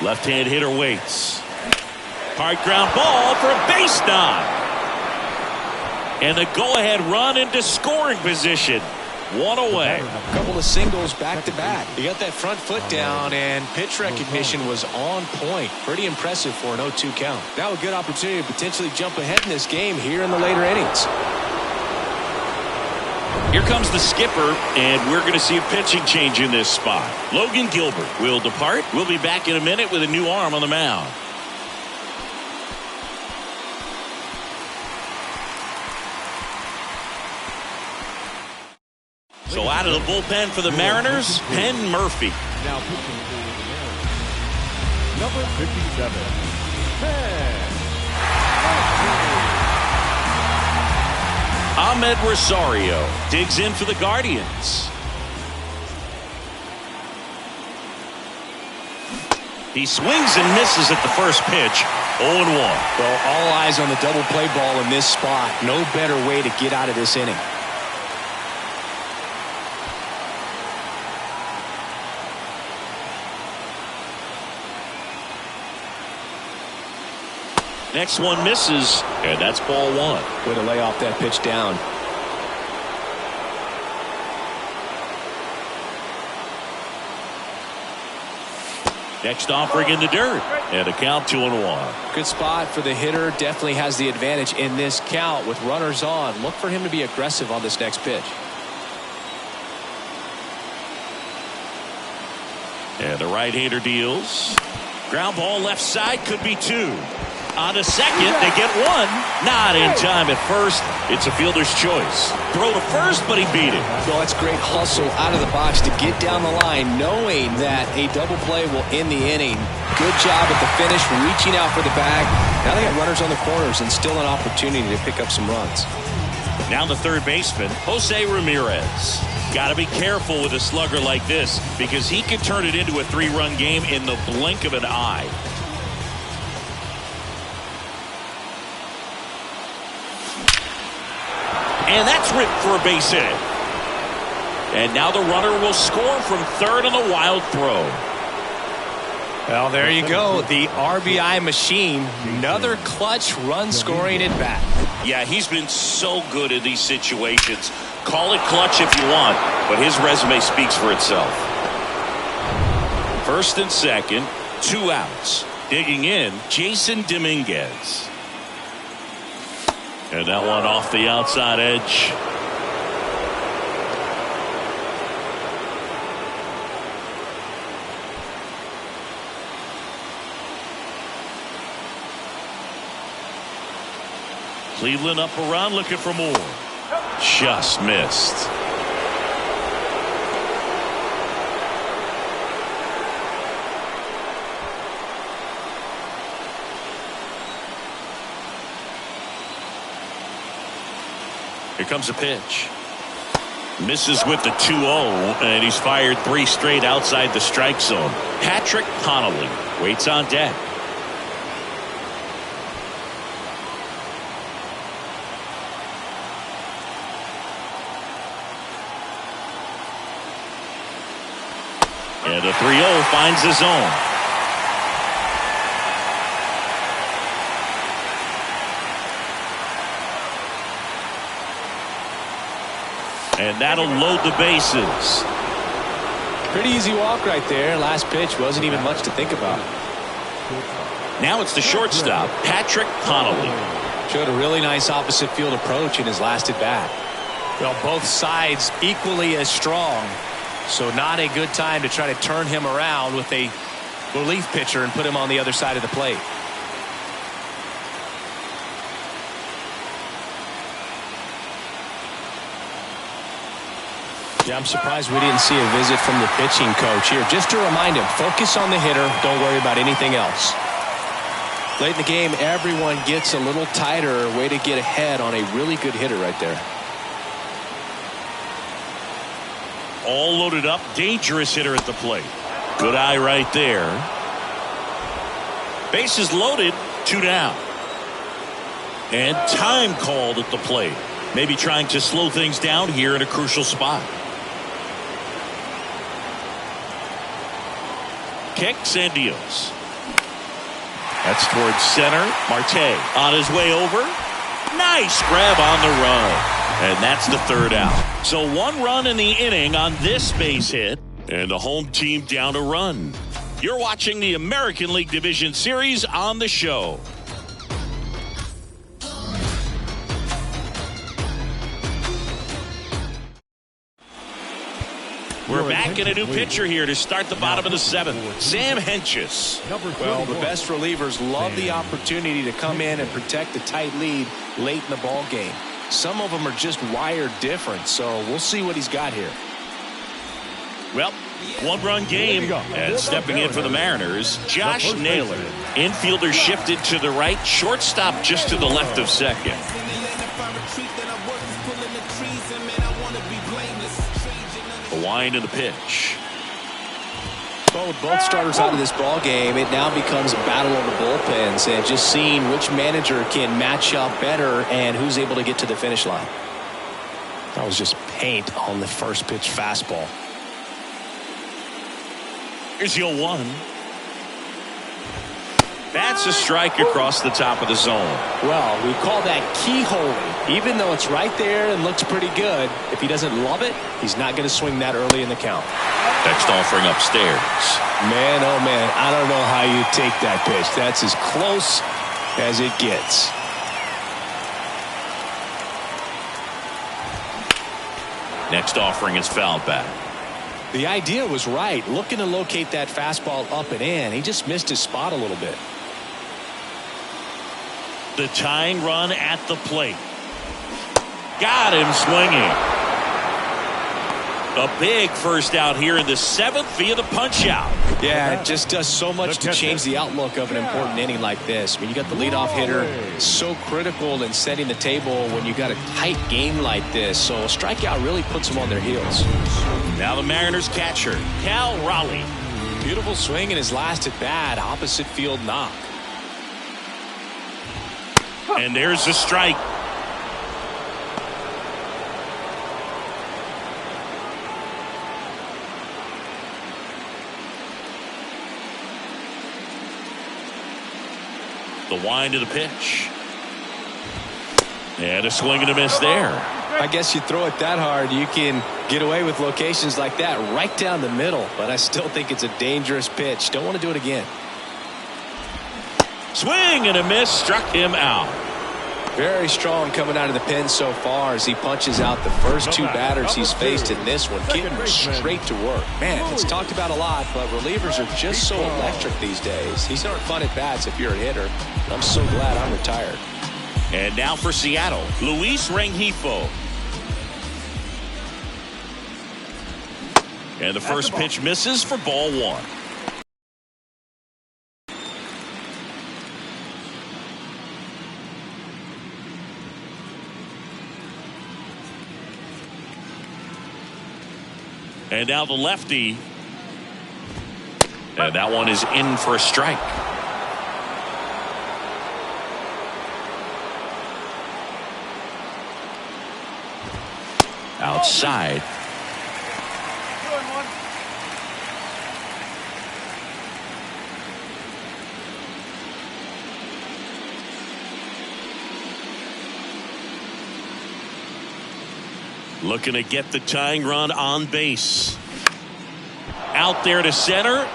Left-hand hitter waits. Hard ground ball for a base knock. And the go-ahead run into scoring position. One away. A couple of singles back to back. He got that front foot down, and pitch recognition was on point. Pretty impressive for an 0-2 count. Now a good opportunity to potentially jump ahead in this game here in the later innings. Here comes the skipper, and we're going to see a pitching change in this spot. Logan Gilbert will depart. We'll be back in a minute with a new arm on the mound. So out of the bullpen for the Mariners, Penn Murphy. Now pitching for the Mariners, number 57, Penn. Ahmed Rosario digs in for the Guardians. He swings and misses at the first pitch. 0-1. Well, all eyes on the double play ball in this spot. No better way to get out of this inning. Next one misses, and that's ball one. Way to lay off that pitch down. Next offering in the dirt, and a count 2-1. Good spot for the hitter. Definitely has the advantage in this count with runners on. Look for him to be aggressive on this next pitch. And the right-hander deals. Ground ball left side, could be two. On to second, they get one. Not in time at first. It's a fielder's choice. Throw to first, but he beat it. Well, that's great hustle out of the box to get down the line, knowing that a double play will end the inning. Good job at the finish, reaching out for the bag. Now they got runners on the corners and still an opportunity to pick up some runs. Now the third baseman, Jose Ramirez. Got to be careful with a slugger like this because he could turn it into a three-run game in the blink of an eye. And that's ripped for a base hit. And now the runner will score from third on the wild throw. Well, there you go. The RBI machine. Another clutch run scoring at bat. Yeah, he's been so good in these situations. Call it clutch if you want, but his resume speaks for itself. First and second, 2 outs. Digging in, Jason Dominguez. And that one off the outside edge. Cleveland up a run, looking for more. Just missed. Here comes a pitch. Misses with the 2-0, and he's fired 3 straight outside the strike zone. Patrick Connolly waits on deck. And a 3-0 finds the zone. And that'll load the bases. Pretty easy walk right there. Last pitch wasn't even much to think about. Now it's the shortstop, Patrick Connolly. Showed a really nice opposite field approach in his last at bat. Well, both sides equally as strong. So not a good time to try to turn him around with a relief pitcher and put him on the other side of the plate. Yeah, I'm surprised we didn't see a visit from the pitching coach here. Just to remind him, focus on the hitter. Don't worry about anything else. Late in the game, everyone gets a little tighter. Way to get ahead on a really good hitter right there. All loaded up, dangerous hitter at the plate. Good eye right there. Bases loaded, 2 down. And time called at the plate. Maybe trying to slow things down here in a crucial spot. Kicks and deals. That's towards center. Marte on his way over. Nice grab on the run. And that's the 3rd out. So 1 run in the inning on this base hit. And the home team down a run. You're watching the American League Division Series on the show. We're back in a new pitcher here to start the bottom of the 7th. Sam Hentges. Well, the best relievers love the opportunity to come in and protect a tight lead late in the ball game. Some of them are just wired different, so we'll see what he's got here. Well, 1-run game, and stepping in for the Mariners, Josh Naylor. Infielder shifted to the right, shortstop just to the left of second. The wind of the pitch. Well, with both starters out of this ball game, it now becomes a battle of the bullpens and just seeing which manager can match up better and who's able to get to the finish line. That was just paint on the first pitch fastball. Here's the 0-1. That's a strike across the top of the zone. Well, we call that keyholing. Even though it's right there and looks pretty good, if he doesn't love it, he's not going to swing that early in the count. Next offering upstairs. Man, oh man, I don't know how you take that pitch. That's as close as it gets. Next offering is fouled back. The idea was right, looking to locate that fastball up and in. He just missed his spot a little bit. The tying run at the plate. Got him swinging. A big first out here in the 7th via the punch out. Yeah, it just does so much to change the outlook of an important inning like this. When you got the leadoff hitter, so critical in setting the table when you got a tight game like this. So a strikeout really puts them on their heels. Now the Mariners catcher, Cal Raleigh. Beautiful swing in his last at bat, opposite field knock. And there's the strike. The wind of the pitch. And a swing and a miss there. I guess you throw it that hard, you can get away with locations like that right down the middle. But I still think it's a dangerous pitch. Don't want to do it again. Swing and a miss, struck him out. Very strong coming out of the pen so far as he punches out the first 2 batters he's faced in this one, getting straight to work. Man, it's talked about a lot, but relievers are just so electric these days. These aren't fun at bats if you're a hitter. I'm so glad I'm retired. And now for Seattle, Luis Rengifo. And the first pitch misses for ball 1. And now the lefty. And that one is in for a strike. Outside. Looking to get the tying run on base. Out there to center.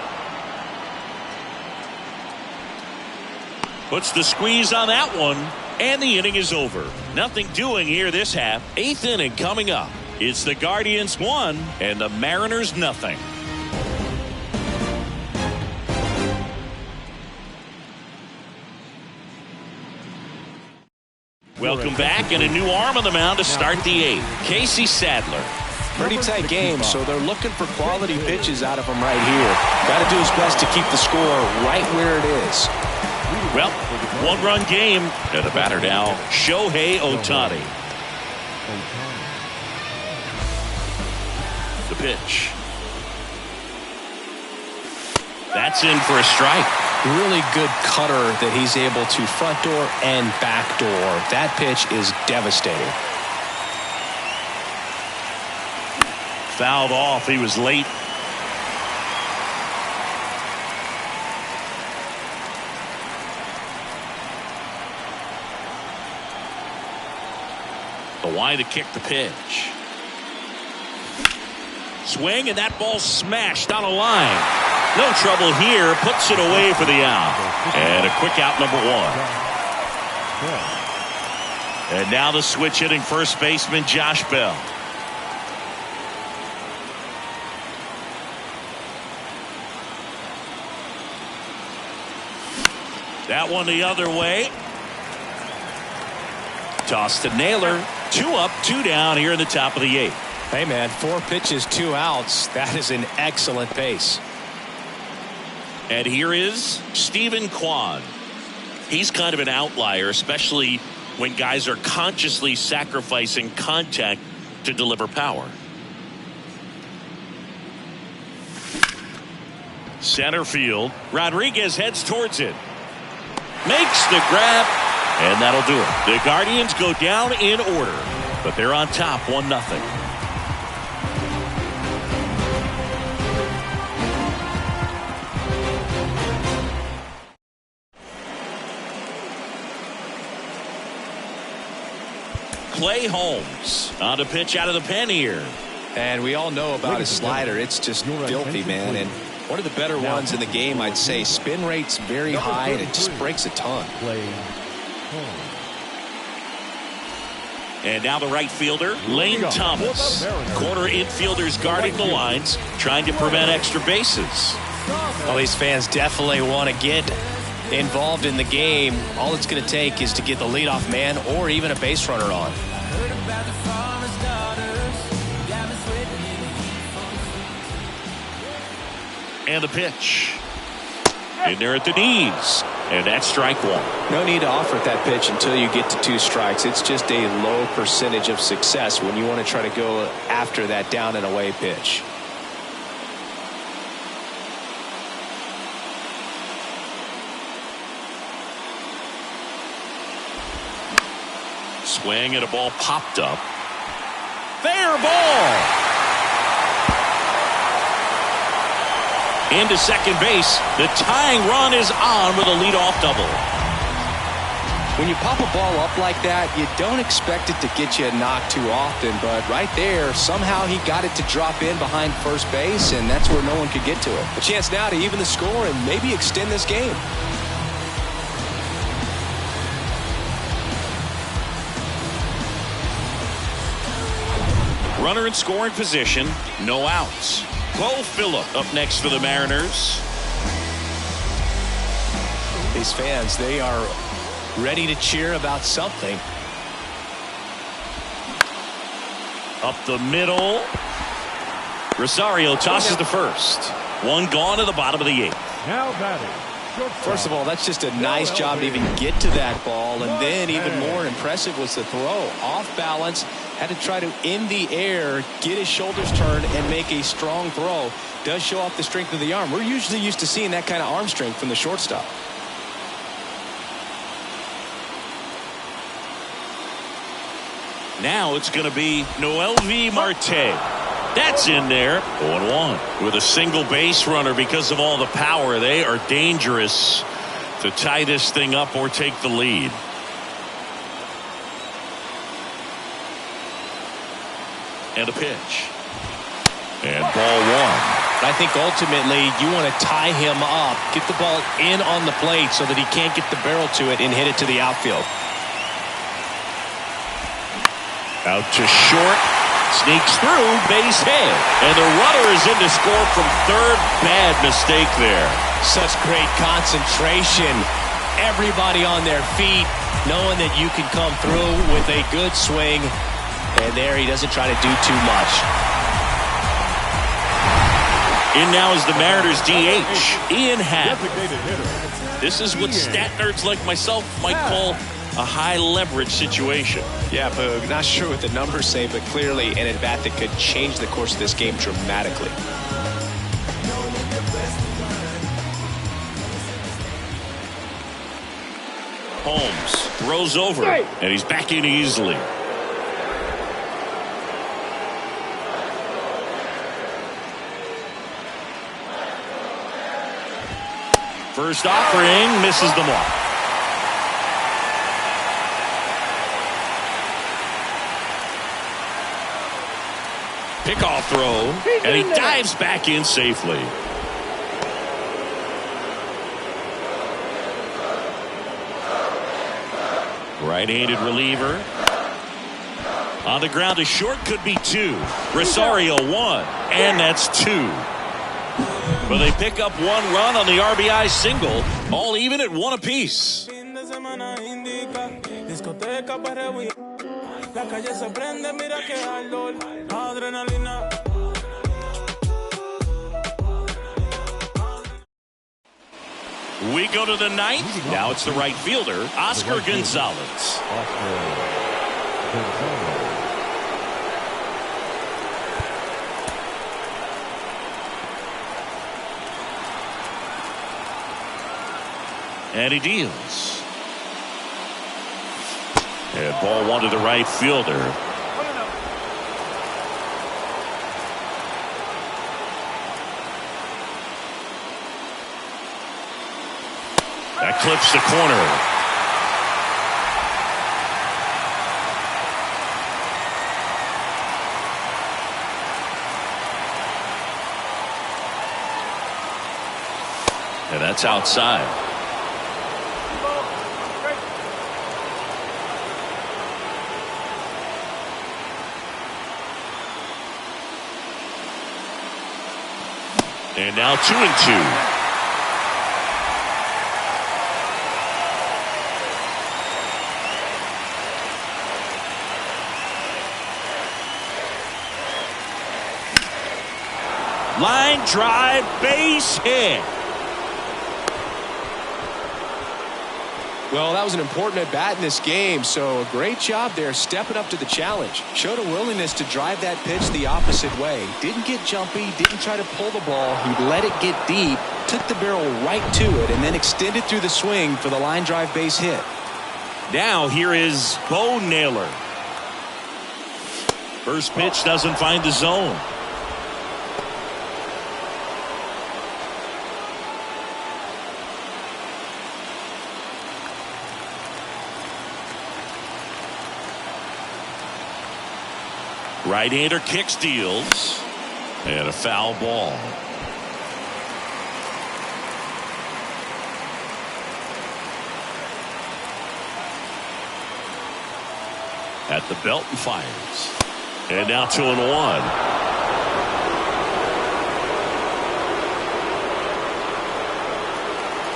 Puts the squeeze on that one. And the inning is over. Nothing doing here this half. 8th inning coming up. It's the Guardians 1 and the Mariners nothing. Welcome back, and a new arm on the mound to start the 8th. Casey Sadler. Pretty tight game, so they're looking for quality pitches out of him right here. Got to do his best to keep the score right where it is. Well, 1-run game. And the batter now, Shohei Ohtani. The pitch. That's in for a strike. Really good cutter that he's able to front door and back door. That pitch is devastating. Fouled off. He was late. Why to kick the pitch. Swing, and that ball smashed on a line. No trouble here. Puts it away for the out. And a quick out, number 1. And now the switch hitting first baseman Josh Bell. That one the other way. Toss to Naylor. 2 up, 2 down here in the top of the 8th. Hey, man, 4 pitches, 2 outs. That is an excellent pace. And here is Stephen Kwan. He's kind of an outlier, especially when guys are consciously sacrificing contact to deliver power. Center field. Rodriguez heads towards it. Makes the grab. And that'll do it. The Guardians go down in order, but they're on top 1-0. Clay Holmes on the pitch out of the pen here. And we all know about his slider. It's just filthy, man. And one of the better ones in the game, I'd say. Spin rate's very high, and it just breaks a ton. And now the right fielder, Lane Thomas. Corner infielders guarding the lines, trying to prevent extra bases. Well, these fans definitely want to get involved in the game. All it's going to take is to get the leadoff man or even a base runner on. And the pitch. In there at the knees. And that's strike 1. No need to offer that pitch until you get to 2 strikes. It's just a low percentage of success when you want to try to go after that down and away pitch. Swing, and a ball popped up. Fair ball. Into second base. The tying run is on with a leadoff double. When you pop a ball up like that, you don't expect it to get you a knock too often, but right there, somehow he got it to drop in behind first base, and that's where no one could get to it. A chance now to even the score and maybe extend this game. Runner in scoring position, no outs. Bo Phillip up next for the Mariners. These fans, they are ready to cheer about something. Up the middle. Rosario tosses to first. 1 gone to the bottom of the 8th. Now batting. First of all, that's just a nice job to even get to that ball, and then even more impressive was the throw. Off balance, had to try to, in the air, get his shoulders turned and make a strong throw. Does show off the strength of the arm. We're usually used to seeing that kind of arm strength from the shortstop. Now it's going to be Noelvi Marte. That's in there. 0-1 with a single base runner. Because of all the power, they are dangerous to tie this thing up or take the lead. And a pitch. And ball one. I think ultimately you want to tie him up, get the ball in on the plate so that he can't get the barrel to it and hit it to the outfield. Out to short. Sneaks through, base hit. And the runner is in to score from third. Bad mistake there. Such great concentration. Everybody on their feet, knowing that you can come through with a good swing. And there he doesn't try to do too much. In now is the Mariners DH, Ian Happ. This is what stat nerds like myself might call a high leverage situation. Yeah, Boog, not sure what the numbers say, but clearly an at-bat that could change the course of this game dramatically. Holmes throws over, and he's back in easily. First offering misses the mark. Pickoff throw, and he dives back in safely. Right-handed reliever. On the ground to short, could be two. Rosario one, and that's two. But they pick up one run on the RBI single, all even at one apiece. We go to the ninth. Now it's the right fielder, Oscar Gonzalez. And he deals. And ball one to the right fielder. That clips the corner. And that's outside. And now 2-2. Line drive, base hit. Well, that was an important at-bat in this game, so a great job there stepping up to the challenge. Showed a willingness to drive that pitch the opposite way. Didn't get jumpy, didn't try to pull the ball. He let it get deep, took the barrel right to it, and then extended through the swing for the line drive base hit. Now here is Bo Naylor. First pitch doesn't find the zone. Right-hander kicks, deals, and a foul ball. At the belt and fires. And now 2-1.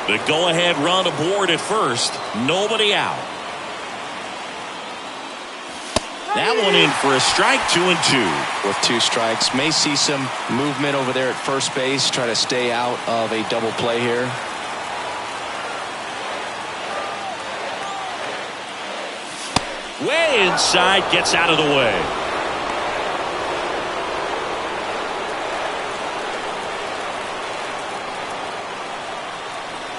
The go-ahead run aboard at first. Nobody out. That one in for a strike, 2-2. With two strikes, may see some movement over there at first base. Try to stay out of a double play here. Way inside, gets out of the way.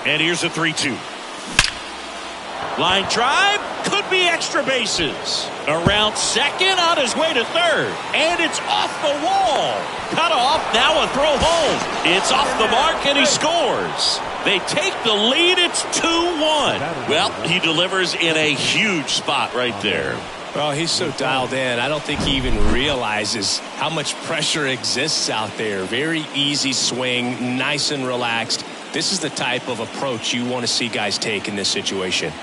And here's a 3-2. Line drive, could be extra bases. Around second, on his way to third. And it's off the wall. Cut off, now a throw home. It's off the mark, and he scores. They take the lead, it's 2-1. Well, he delivers in a huge spot right there. Well, he's so dialed in. I don't think he even realizes how much pressure exists out there. Very easy swing, nice and relaxed. This is the type of approach you want to see guys take in this situation.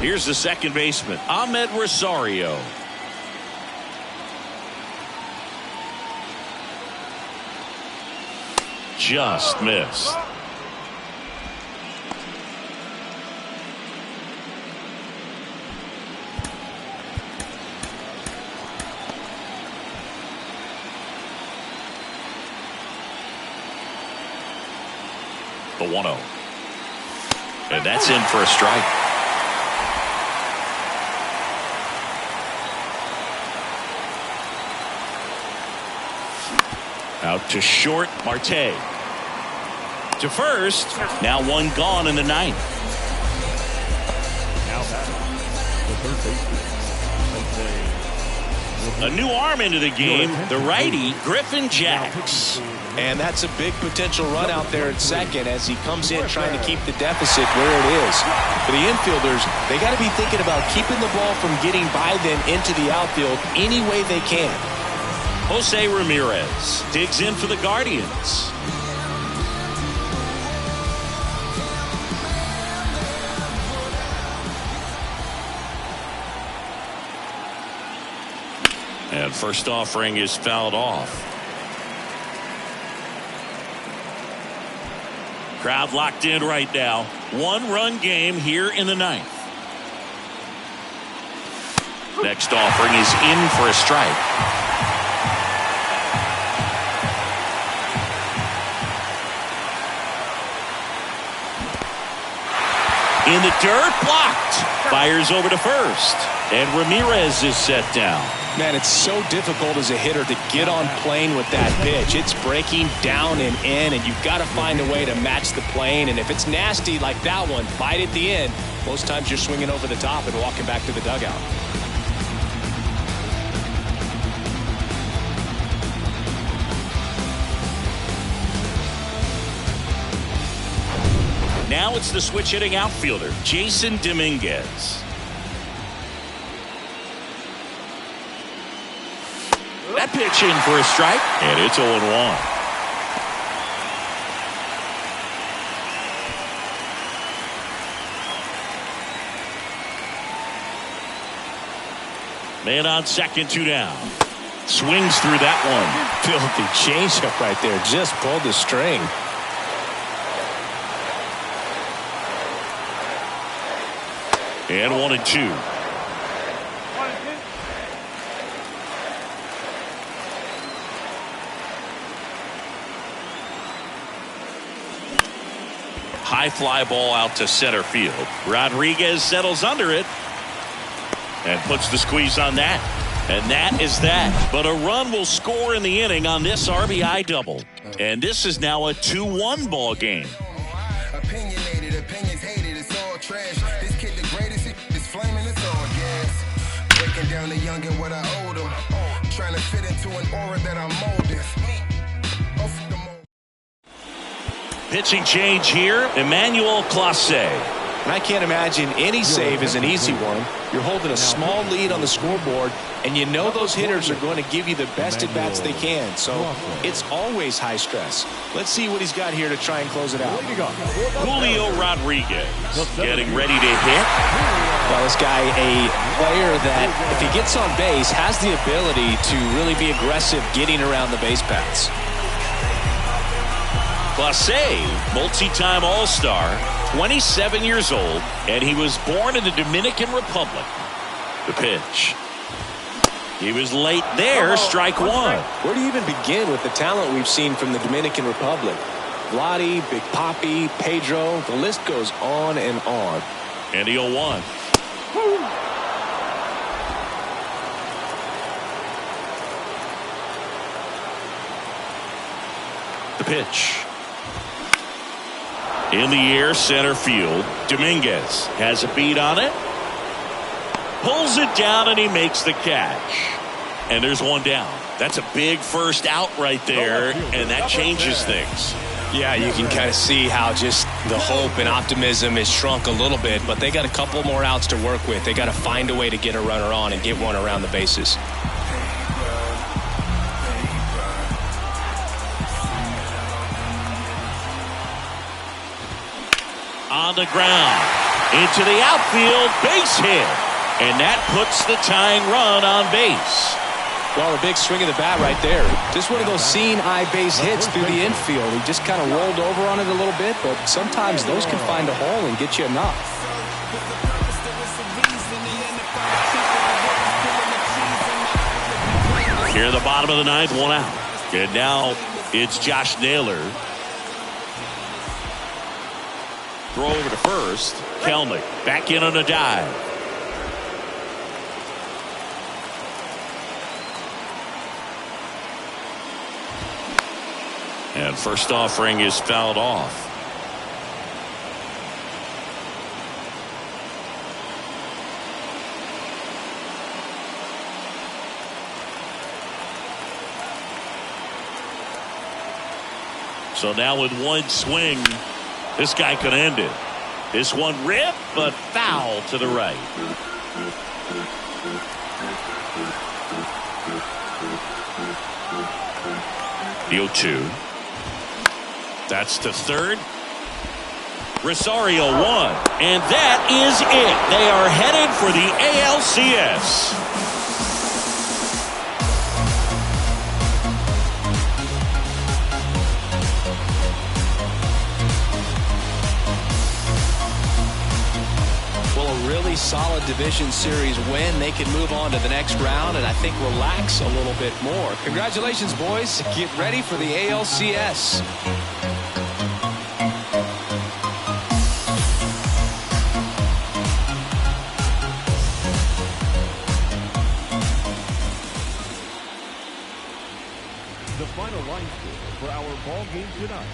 Here's the second baseman, Ahmed Rosario. Just missed. The 1-0. And that's in for a strike. Out to short, Marte. To first. Now one gone in the ninth. Now batting, the third baseman. A new arm into the game, the righty, Griffin Jacks. And that's a big potential run out there at second as he comes in trying to keep the deficit where it is. For the infielders, they got to be thinking about keeping the ball from getting by them into the outfield any way they can. Jose Ramirez digs in for the Guardians. And first offering is fouled off. Crowd locked in right now. One-run game here in the ninth. Next offering is in for a strike. In the dirt, blocked. Fires over to first. And Ramirez is set down. Man, it's so difficult as a hitter to get on plane with that pitch. It's breaking down and in, and you've got to find a way to match the plane. And if it's nasty like that one, bite at the end, most times you're swinging over the top and walking back to the dugout. Now it's the switch hitting outfielder, Jason Dominguez. That pitch in for a strike, and it's 0-1. Man on second, 2 down. Swings through that one. Filthy changeup right there. Just pulled the string. And 1-2. High fly ball out to center field. Rodriguez settles under it and puts the squeeze on that. And that is that. But a run will score in the inning on this RBI double. And this is now a 2-1 ball game. Opinionated, opinions hated, it's all trash. This kid the greatest, it's flaming, it's all gas. Breaking down the young and what I owe them. Trying to fit into an aura that I'm molding. Pitching change here, Emmanuel Clase. And I can't imagine any save is an easy one. You're holding a small lead on the scoreboard, and you know those hitters are going to give you the best at-bats they can. So it's always high stress. Let's see what he's got here to try and close it out. Julio Rodriguez getting ready to hit. Well, this guy, a player that, if he gets on base, has the ability to really be aggressive getting around the base paths. Clase, multi-time All-Star, 27 years old, and he was born in the Dominican Republic. The pitch. He was late there, strike one. Where do you even begin with the talent we've seen from the Dominican Republic? Vladdy, Big Papi, Pedro, the list goes on and on. And the 0-1. The pitch. In the air, center field. Dominguez has a beat on it. Pulls it down, and he makes the catch. And there's one down. That's a big first out right there, and that changes things. Yeah, you can kind of see how just the hope and optimism is shrunk a little bit, but they got a couple more outs to work with. They got to find a way to get a runner on and get one around the bases. On the ground, into the outfield, base hit. And that puts the tying run on base. Well, a big swing of the bat right there. Just one of those seeing-eye base hits through the infield. He just kind of rolled over on it a little bit, but sometimes those can find a hole and get you enough. Here at the bottom of the ninth, one out. And now it's Josh Naylor. Throw over to first. Kelnick back in on a dive. And first offering is fouled off. So now with one swing, this guy could end it. This one ripped, but foul to the right. The 0-2. That's to third. Rosario won, and that is it. They are headed for the ALCS. Well, a really solid division series win. They can move on to the next round and I think relax a little bit more. Congratulations, boys. Get ready for the ALCS. The final line score for our ball game tonight.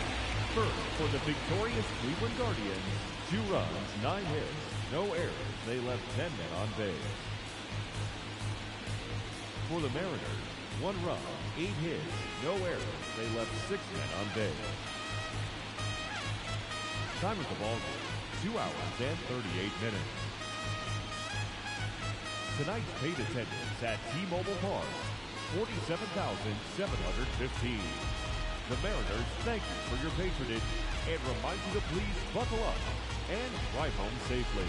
First, for the victorious Cleveland Guardians, 2 runs, 9 hits, no errors. They left 10 men on base. For the Mariners, 1 run, 8 hits, no errors. They left 6 men on base. Time of the ball game, 2 hours and 38 minutes. Tonight's paid attendance at T-Mobile Park, 47,715. The Mariners thank you for your patronage and remind you to please buckle up and drive home safely.